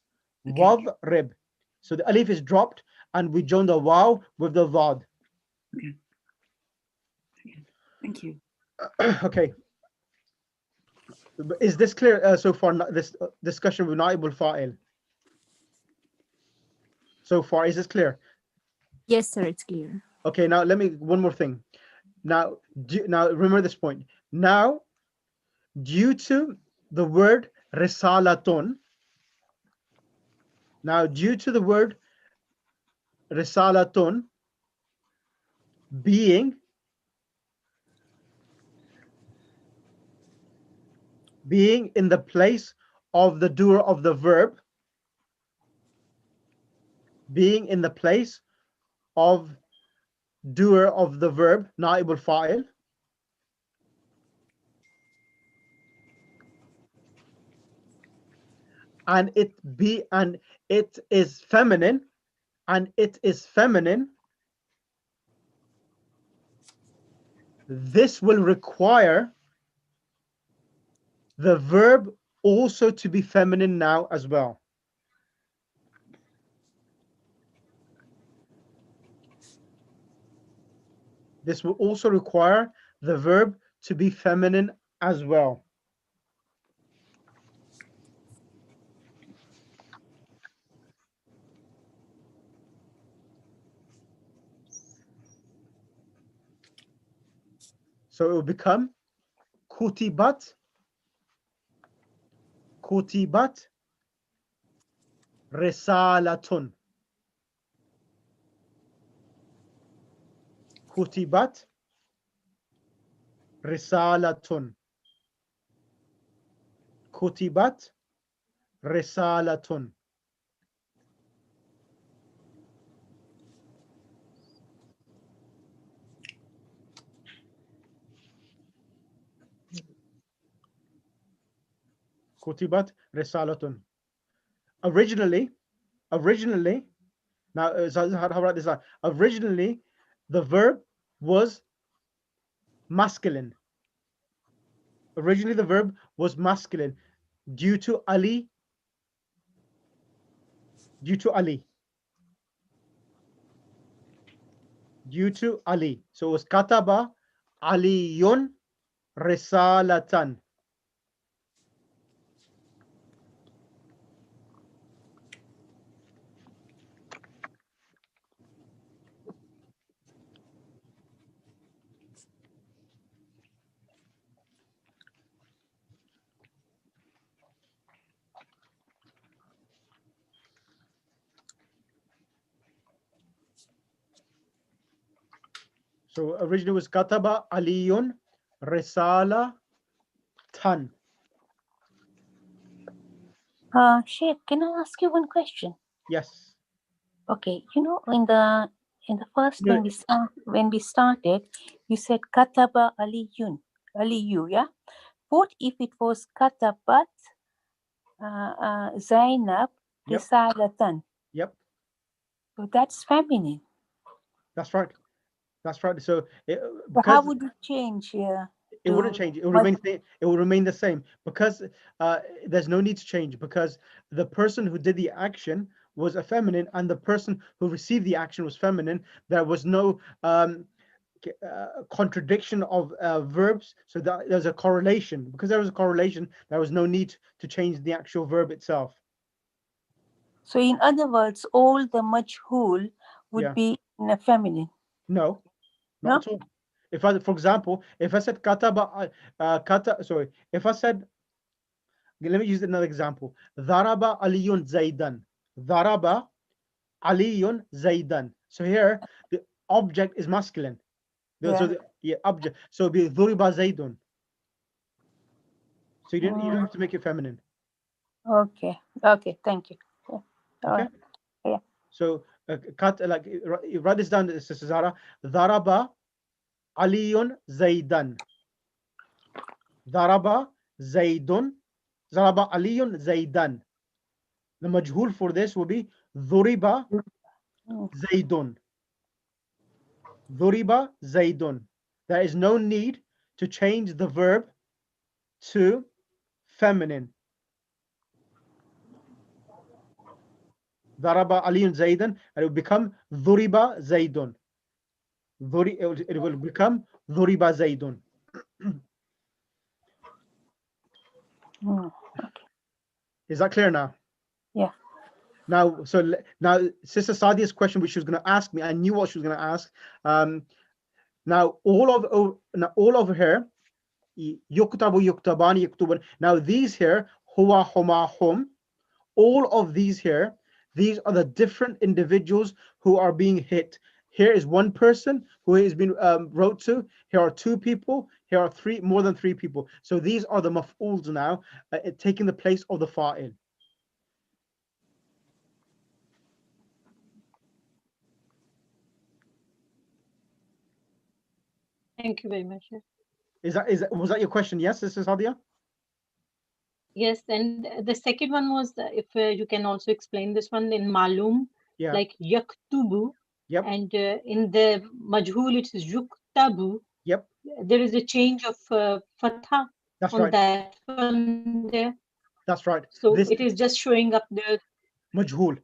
A: Okay. Wadrib. So the alif is dropped, and we join the waw with the vad.
L: Okay. Thank you.
A: Okay. Is this clear so far? This discussion with Naibul Fa'il. So far, is this clear?
M: Yes, sir, it's clear.
A: Okay, now let me one more thing. Now remember this point. Now, due to the word risalaton, being in the place of the doer of the verb, naibul fa'il, and it is feminine, this will require the verb also to be feminine now as well. This will also require the verb to be feminine as well. So it will become kutibat risalatun. Kutibat risalatun. Kutibat risalatun. Kutibat risalatun. Originally, now how about this? Originally, the verb was masculine. Originally, the verb was masculine due to Ali. Due to Ali. Due to Ali. So it was kataba aliyun risalatan. So originally was kataba aliyun risala tan.
N: Sheikh, can I ask you one question?
A: Yes.
N: Okay, you know, in the first
A: No.
N: when we started, you said kataba Aliyu, yeah. What if it was katabat Zainab
A: Yep.
N: risalatan?
A: Yep.
N: So that's feminine.
A: That's right. That's right. So
N: So how would it change here?
A: it wouldn't change. It will remain the same because there's no need to change because the person who did the action was a feminine and the person who received the action was feminine. There was no contradiction of verbs, so that there's a correlation. Because there was a correlation, there was no need to change the actual verb itself.
N: So in other words, all the majhul would be in a feminine.
A: No, not at all. If I, for example, if I said kataba, if I said, let me use another example. Daraba aliyun zaidan. Daraba aliyun zaidan. So here the object is masculine. So object. So it'd be dhuriba zaidun. So you don't have to make it feminine.
N: Okay. Okay. Thank you. Yeah.
A: Okay.
N: Yeah.
A: So write this down, Sister Zara. Daraba aliyun zaidan. Daraba zaidun. Daraba aliyun zaidan. The majhul for this will be dhuriba zaidun. Dhuriba zaidun. There is no need to change the verb to feminine. Daraba aliyun zaidan, and it will become dhuriba zaidun. It will become dhuriba zaidun. Is that clear now?
N: Yeah.
A: Now, Sister Sadia's question, which she was going to ask me, I knew what she was going to ask. Now, all over here, yuktabu, yuktabani, yuktuban. Now, these here, huwa, huma, hum, all of these here, these are the different individuals who are being hit. Here is one person who has been wrote to. Here are two people. Here are more than three people. So these are the maf'uls now, taking the place of the fa'il.
D: Thank you very much.
A: Was that your question? Yes, this is Hadia?
D: Yes, and the second one was if you can also explain this one in malum, like yaktubu, and in the majhul it is yuktabu.
A: Yep.
D: There is a change of fatha on that one there.
A: That's right.
D: So it is just showing up the
A: majhul.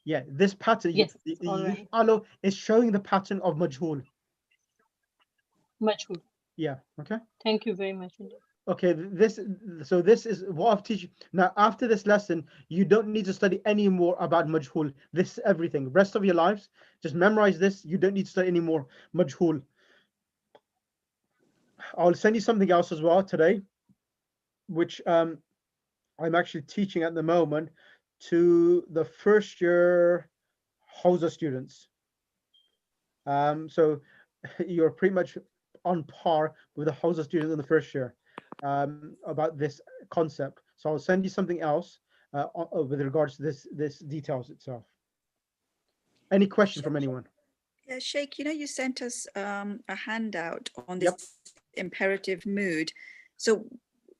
A: Yeah, this pattern.
D: Yes, right.
A: Is showing the pattern of majhul.
D: Majhul.
A: Yeah. Okay.
D: Thank you very much.
A: Okay, this is what I've teach you. Now, after this lesson, you don't need to study any more about majhul. This is everything. Rest of your lives, just memorize this. You don't need to study any more majhul. I'll send you something else as well today, which I'm actually teaching at the moment to the first year Hausa students. So you're pretty much on par with the Hausa students in the first year about this concept. So I'll send you something else with regards to this details itself. Any question from anyone?
O: Yeah, Sheikh, you sent us a handout on this imperative mood. So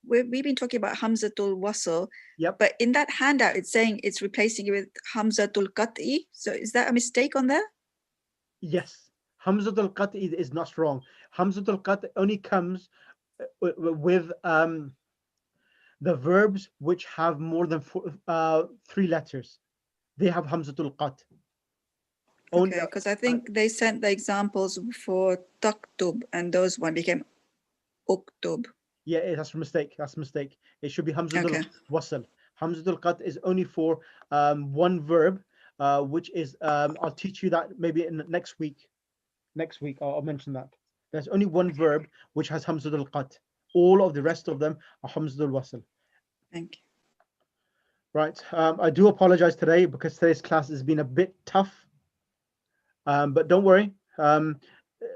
O: we've been talking about Hamzatul Wasl,
A: Yep.
O: but in that handout, it's saying it's replacing it with Hamzatul Qat'i. So is that a mistake on there?
A: Yes. Hamzatul Qat is not wrong. Hamzatul Qat only comes with the verbs which have more than 3 letters. They have Hamzatul Qat.
O: Okay, because I think they sent the examples for taktub and those one became uktub.
A: Yeah, that's a mistake. That's a mistake. It should be Hamzatul
O: Okay.
A: Wasl. Hamzatul Qat is only for one verb, which is, I'll teach you that maybe in next week. Next week, I'll mention that. There's only one verb which has Hamzatul Qat. All of the rest of them are Hamzatul Wasl.
O: Thank you.
A: Right. I do apologize today because today's class has been a bit tough. But don't worry.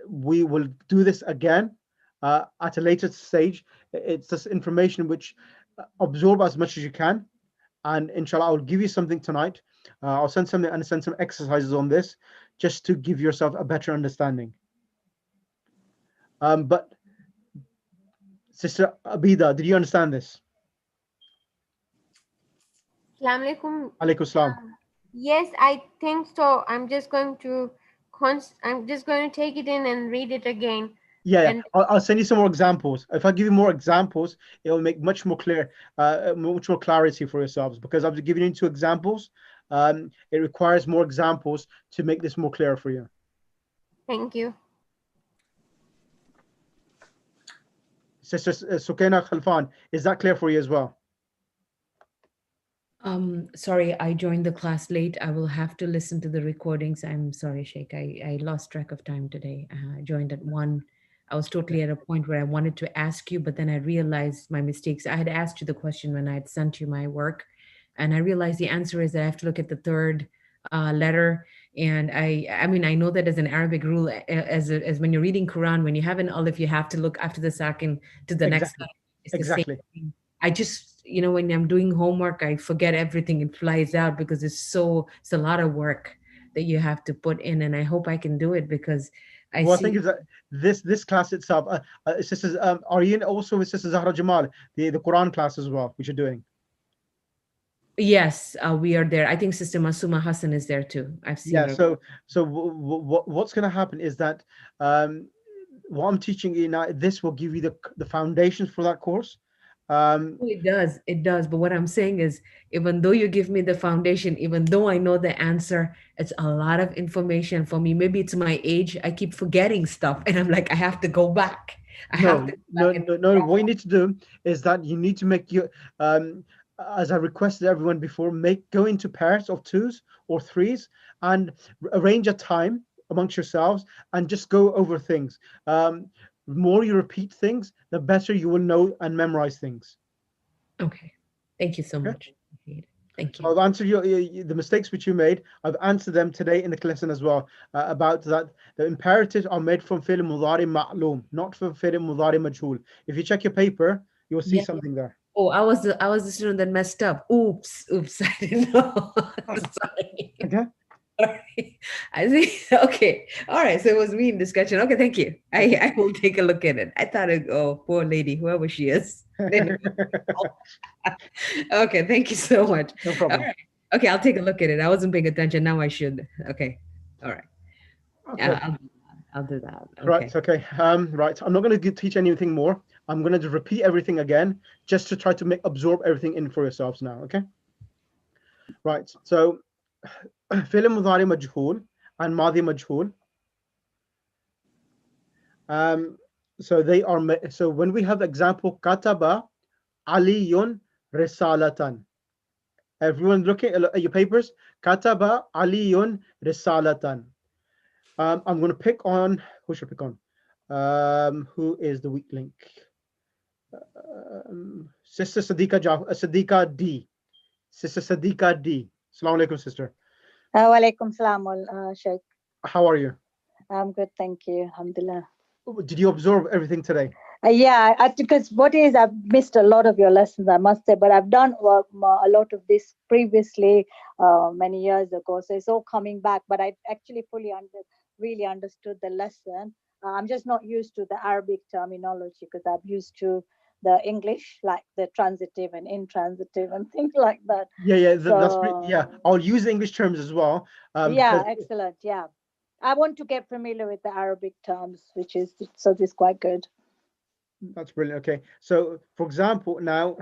A: We will do this again at a later stage. It's just information which absorb as much as you can. And inshallah, I'll give you something tonight. I'll send something and send some exercises on this just to give yourself a better understanding. But Sister Abida, did you understand this?
P: Assalamu alaikum.
A: Alaikum salam.
P: Yes, I think so. I'm just going to take it in and read it again.
A: Yeah,
P: And
A: I'll send you some more examples. If I give you more examples, it will make much more clear, much more clarity for yourselves. Because I've given you 2 examples. It requires more examples to make this more clear for you.
P: thank you.
A: Sister Sukaina Khalfan, is that clear for you as well?
K: Sorry, I joined the class late. I will have to listen to the recordings. I'm sorry, Sheikh. I lost track of time today. I joined at 1. I was totally at a point where I wanted to ask you, but then I realized my mistakes. I had asked you the question when I had sent you my work, and I realized the answer is that I have to look at the third letter. And I mean, I know that as an Arabic rule, as when you're reading Quran, when you have an alif, you have to look after the sakin to the next line. It's the same thing. I just, when I'm doing homework, I forget everything. It flies out because it's a lot of work that you have to put in. And I hope I can do it because I
A: think is that this class itself, sisters, are you also with Sister Zahra Jamal, the Quran class as well, which you're doing?
K: Yes, we are there. I think Sister Masuma Hassan is there too. I've seen her.
A: So what's going to happen is that what I'm teaching you now, this will give you the foundations for that course.
K: It does. But what I'm saying is, even though you give me the foundation, even though I know the answer, it's a lot of information for me. Maybe it's my age. I keep forgetting stuff, and I'm like, I have to go back.
A: No. What you need to do is that you need to make your, as I requested everyone before, go into pairs of 2s or 3s and arrange a time amongst yourselves and just go over things. The more you repeat things, the better you will know and memorize things.
K: Okay. Thank you so much. Thank you.
A: I've answered the mistakes which you made. I've answered them today in the lesson as well, about that the imperatives are made from fi'l mudari ma'lum, not from fi'l mudari majhul. If you check your paper, you'll see something there.
K: Oh, I was the student that messed up. Oops, I didn't know. Sorry.
A: Okay.
K: Sorry. I see. Okay. All right. So it was me in discussion. Okay. Thank you. I will take a look at it. I thought, oh, poor lady, whoever she is. Okay. Thank you so much.
A: No problem.
K: All right. Okay. I'll take a look at it. I wasn't paying attention. Now I should. Okay. All right.
A: Okay.
K: I'll do that. Okay.
A: Right. Okay. Right. I'm not going to teach anything more. I'm going to repeat everything again, just to try to absorb everything in for yourselves now. Okay. Right. So, fi'l mudari majhul and madi majhul. So they are. So when we have example, kataba aliyun risalatan. Everyone looking at your papers. Kataba aliyun risalatan. I'm going to pick on, who should I pick on? Who is the weak link? Sister Sadiqa D. Sister Sadiqa D. Assalamu alaikum, sister.
Q: Walaikum salam, Sheikh.
A: How are you?
Q: I'm good, thank you. Alhamdulillah.
A: Did you absorb everything today?
Q: Yeah, because what is, I've missed a lot of your lessons, I must say, but I've done a lot of this previously, many years ago. So it's all coming back, but I actually really understood the lesson. I'm just not used to the Arabic terminology because I'm used to the English, like the transitive and intransitive and things like that.
A: Yeah.
Q: So
A: I'll use English terms as well.
Q: yeah,
A: Because
Q: excellent. Yeah, I want to get familiar with the Arabic terms, which is so this is quite good.
A: that's brilliant. Okay, so for example, now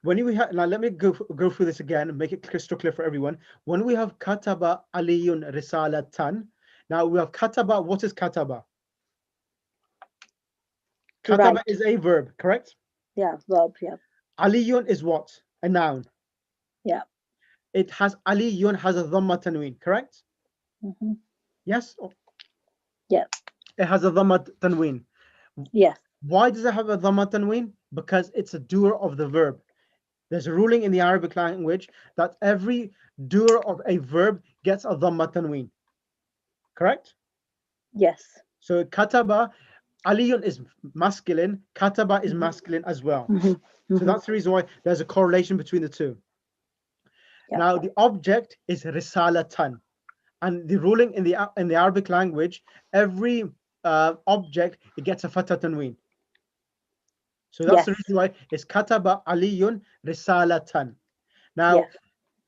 A: when we have, now let me go through this again and make it crystal clear for everyone. When we have kataba aliyun risalatan, now we have kataba. What is kataba?
Q: To
A: Kataba
Q: write.
A: is a verb, correct?
Q: Yeah, verb. Yeah.
A: Aliyun is what? A noun.
Q: Yeah.
A: It has aliyun has a dhamma tanween, correct?
Q: Mm-hmm.
A: Yes.
Q: Yeah.
A: It has a dhamma tanween.
Q: Yes.
A: Why does it have a dhamma tanween? Because it's a doer of the verb. There's a ruling in the Arabic language that every doer of a verb gets a dhamma tanween. Correct?
Q: Yes.
A: So kataba, aliyun is masculine, kataba is masculine as well.
Q: Mm-hmm.
A: So that's the reason why there's a correlation between the two.
Q: Yeah.
A: Now the object is risalatan, and the ruling in the Arabic language, every object it gets a fatha tanween. So that's the
Q: Yes.
A: reason why it's kataba aliyun risalatan. Now
Q: Yes.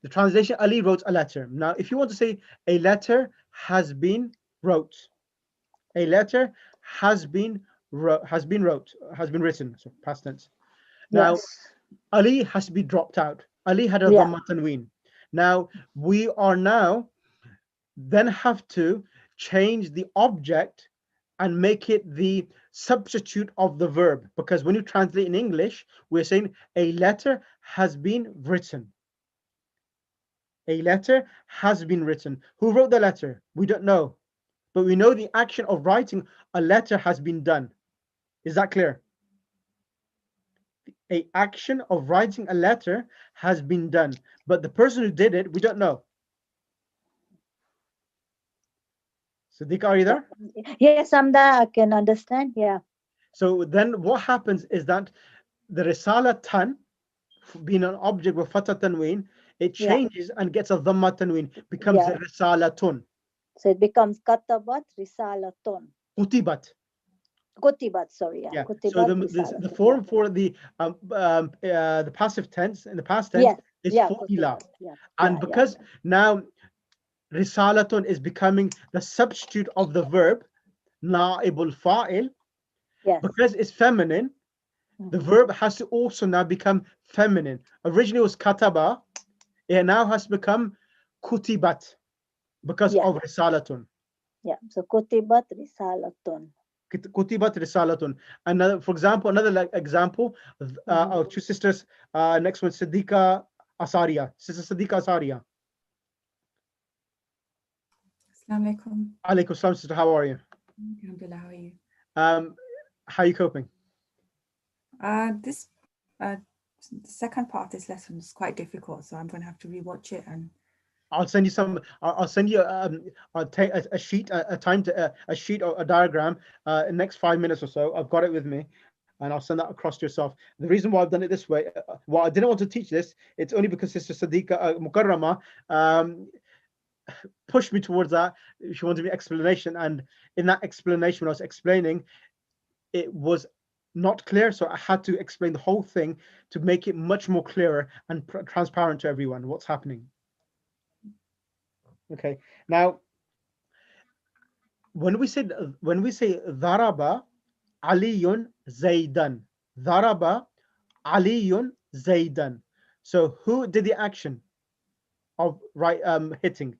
A: the translation, Ali wrote a letter. Now if you want to say a letter has been wrote, a letter has been written, so past tense. Now
Q: Yes.
A: Ali has to be dropped out. Ali had a
Q: Yeah.
A: dhamma tanween. Now we are now then have to change the object and make it the substitute of the verb, because when you translate in English, we're saying a letter has been written. A letter has been written. Who wrote the letter? We don't know, but we know the action of writing a letter has been done. Is that clear? A action of writing a letter has been done, but the person who did it, we don't know. Siddiq, are you there?
Q: Yes, I'm there. I can understand. Yeah.
A: So then what happens is that the risala tan, being an object with fatha tanween, it changes and gets a dhamma tanween, becomes
Q: Yeah.
A: risalatun.
Q: So it becomes katabat risalatun.
A: Kutibat.
Q: Kutibat, sorry. Yeah.
A: Yeah. So
Q: Kutibat
A: the
Q: risalatun.
A: form for the passive tense in the past tense
Q: Yes.
A: is
Q: Yeah.
A: fu'ila.
Q: Kutibat. Yeah.
A: And because now risalatun is becoming the substitute of the verb na'ibul fa'il,
Q: yes.
A: because it's feminine, the verb has to also now become feminine. Originally it was kataba, it now has become kutibat because of risalatun.
Q: Yeah. So kutibat risalatun.
A: Kutibat risalatun. Another, for example, another example, our two sisters, next one, Siddiqa Asaria. Sister Siddiqa Asaria.
R: Assalamu alaikum.
A: Alaikum salam, sister. How are you?
R: Alhamdulillah, how are you?
A: How are you coping?
R: This the second part of this lesson is quite difficult, so I'm going to have to rewatch it. And
A: I'll send you some. I'll send you I'll take a sheet, a sheet or a diagram. In the next 5 minutes or so, I've got it with me, and I'll send that across to yourself. The reason why I've done it this way, well, I didn't want to teach this. It's only because Sister Sadiqa Mukarrama pushed me towards that. She wanted me explanation, and in that explanation, when I was explaining, it was not clear, so I had to explain the whole thing to make it much more clearer and transparent to everyone what's happening. Okay, now when we say dharaba aliyun zaidan, dharaba aliyun zaidan, so who did the action of hitting?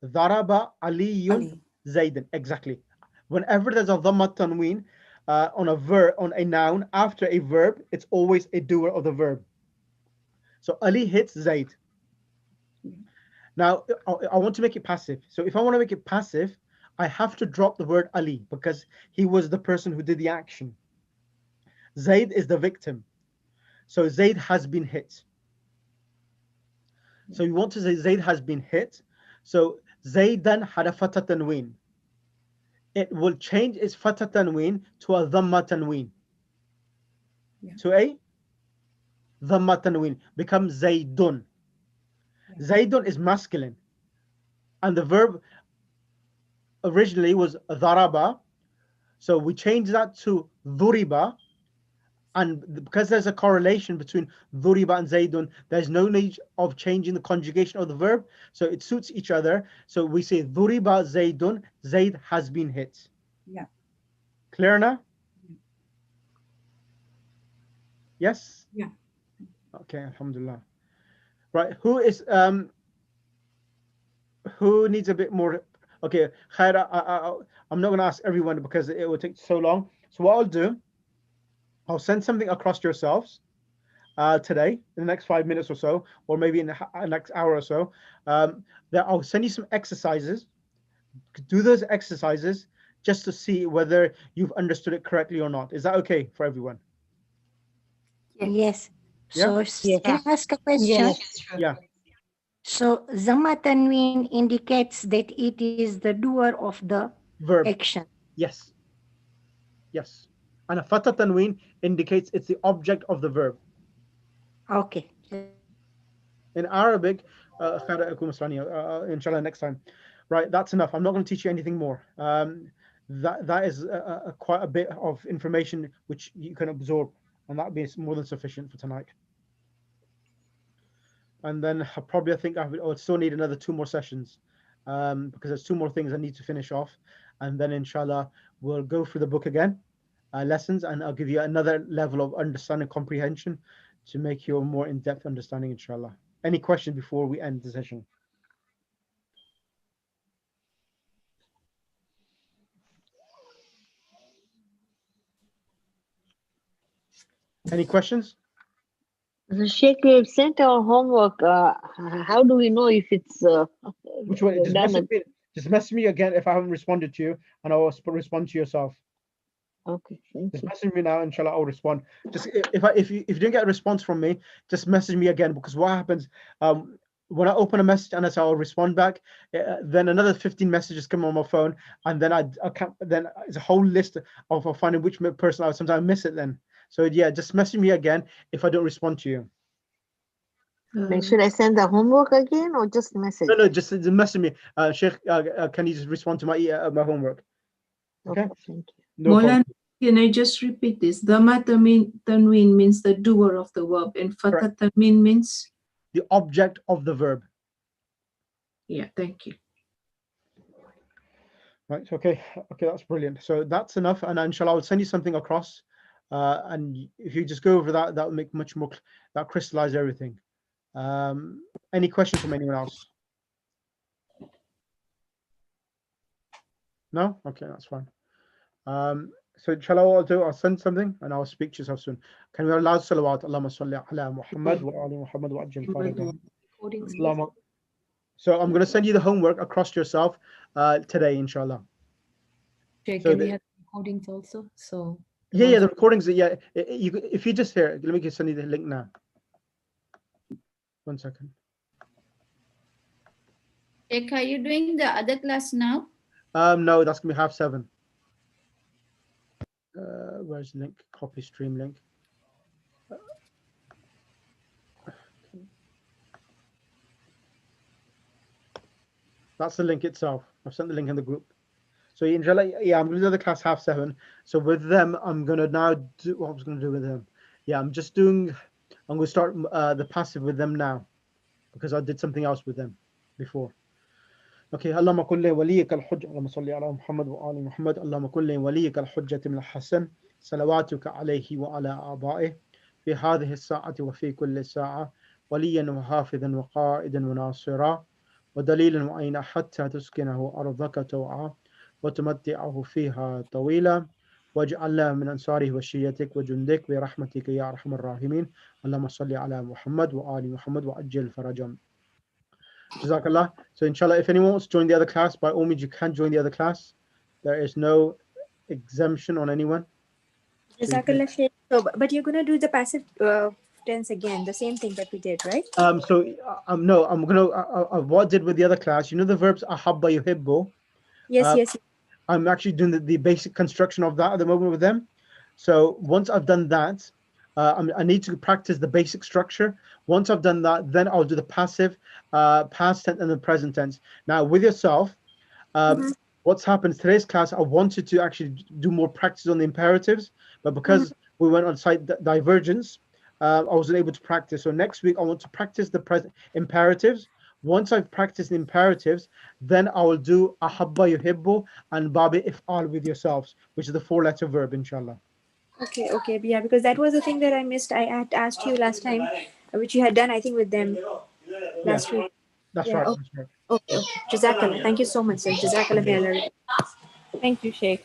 A: Dharaba aliyun zaidan, exactly. Whenever there's a dhamma tanween on a verb, on a noun after a verb, it's always a doer of the verb. So Ali hits Zaid. Now I want to make it passive. So if I want to make it passive, I have to drop the word Ali because he was the person who did the action. Zaid is the victim. So Zaid has been hit. So you want to say Zaid has been hit. So Zaidan had a fatha tanween. It will change its fatha tanween to a dhamma tanween. To a dhamma tanween becomes Zaidun. Zaidun is masculine, and the verb originally was dharaba. So we change that to dhuriba, and because there's a correlation between dhuriba and zaidun, there's no need of changing the conjugation of the verb, so it suits each other. So we say dhuriba zaidun, Zaid has been hit.
R: Yeah.
A: Clear now? Yes?
R: Yeah.
A: Okay, alhamdulillah. Right, who needs a bit more? Okay, Khaira, I'm not going to ask everyone because it will take so long. So what I'll do, I'll send something across to yourselves today, in the next 5 minutes or so, or maybe in the next hour or so. That I'll send you some exercises. Do those exercises just to see whether you've understood it correctly or not. Is that okay for everyone?
C: Yes.
A: Yeah?
C: So can I ask a question?
D: Yes, sure.
A: Yeah.
C: So Zamma Tanween indicates that it is the doer of the
A: Verb.
C: action.
A: Yes. Yes. And a Fatha Tanween indicates it's the object of the verb.
C: Okay.
A: In Arabic, inshallah next time. Right, that's enough. I'm not going to teach you anything more. That is quite a bit of information which you can absorb, and that would be more than sufficient for tonight. And then I think I would still need another 2 more sessions, because there's 2 more things I need to finish off, and then inshallah we'll go through the book again, lessons, and I'll give you another level of understanding comprehension to make you a more in-depth understanding, inshallah. Any questions before we end the session? Any questions?
F: So Sheikh, we have sent our homework. How do we know if it's
A: Which one?
F: done?
A: Just message me again if I haven't responded to you, and I will respond to yourself.
F: Okay, thank
A: Just
F: you.
A: message me now, inshallah, I'll respond. Just if you don't get a response from me, just message me again, because what happens when I open a message and I say I'll respond back, then another 15 messages come on my phone, and then I can't. Then it's a whole list of finding which person I sometimes miss it. Then so yeah, just message me again if I don't respond to you.
F: Like, should I send the homework again or just message?
A: No, just message me. Sheikh, can you just respond to my homework? Okay.
F: Thank you.
A: No problem.
J: Can I just repeat this? Dhamma Tanween means the doer of the verb, and Fatha Tanween means
A: the object of the verb.
J: Yeah, thank you.
A: Right. Okay. Okay, that's brilliant. So that's enough, and inshallah, I'll send you something across, and if you just go over that, that will make much more. That crystallize everything. Any questions from anyone else? No. Okay, that's fine. So inshallah, what I'll do, I'll send something, and I'll speak to yourself soon. Can we allow salawat? Allahumma salli ala Muhammad wa ali Muhammad wa ajil farajah. So I'm going to send you the homework across to yourself today, inshallah.
K: Jay,
A: So
K: can we have recordings also? So
A: yeah, the recordings. Yeah, if you just hear, let me send you the link now. 1 second.
E: Sheikh, are you doing the other class now?
A: No, that's gonna be 7:30. Where's the link? Copy stream link. That's the link itself. I've sent the link in the group. So inshallah, yeah, I'm gonna do the class 7:30. So with them, I'm gonna now do what I was gonna do with them. Yeah, I'm gonna start the passive with them now, because I did something else with them before. Okay, اللهم كن لوليك الحجة اللهم صل على محمد وآل محمد اللهم كن لوليك الحجة من الحسن صلواتك عليه وعلى آبائه في هذه الساعة وفي كل ساعة وليا وحافظا وقائدا وناصرا ودليلا وعينا حتى تسكنه أرضك توعا وتمتعه فيها طويلا واجعلنا من أنصاره وشيتك وجندك برحمتك يا أرحم الراحمين اللهم صل على محمد وآل محمد وعجل فرجهم. Jazakallah. So inshallah, if anyone wants to join the other class, by all means you can join the other class. There is no exemption on anyone.
M: Jazakallah Sheikh. So, but you're going to do the passive tense again, the same thing that we did, right?
A: No, I'm gonna what I did with the other class, you know the verbs ahabba yuhibbu.
M: Yes.
A: I'm actually doing the basic construction of that at the moment with them. So once I've done that, I need to practice the basic structure. Once I've done that, then I'll do the passive, past tense, and the present tense. Now with yourself, what's happened today's class, I wanted to actually do more practice on the imperatives, but because we went on slight divergence, I wasn't able to practice. So next week I want to practice the present imperatives. Once I've practiced the imperatives, then I will do ahabba yuhibbu and babi if'al with yourselves, which is the 4-letter verb, inshallah.
M: Okay, okay, yeah, because that was the thing that I missed. I had asked you last time, which you had done, I think, with them last
A: Yes,
M: week.
A: that's
M: Yeah.
A: right.
M: Okay.
A: That's right.
M: Okay. Okay. Jazakallah. Thank you so much, sir. Jazakallah.
B: Thank you, Sheikh.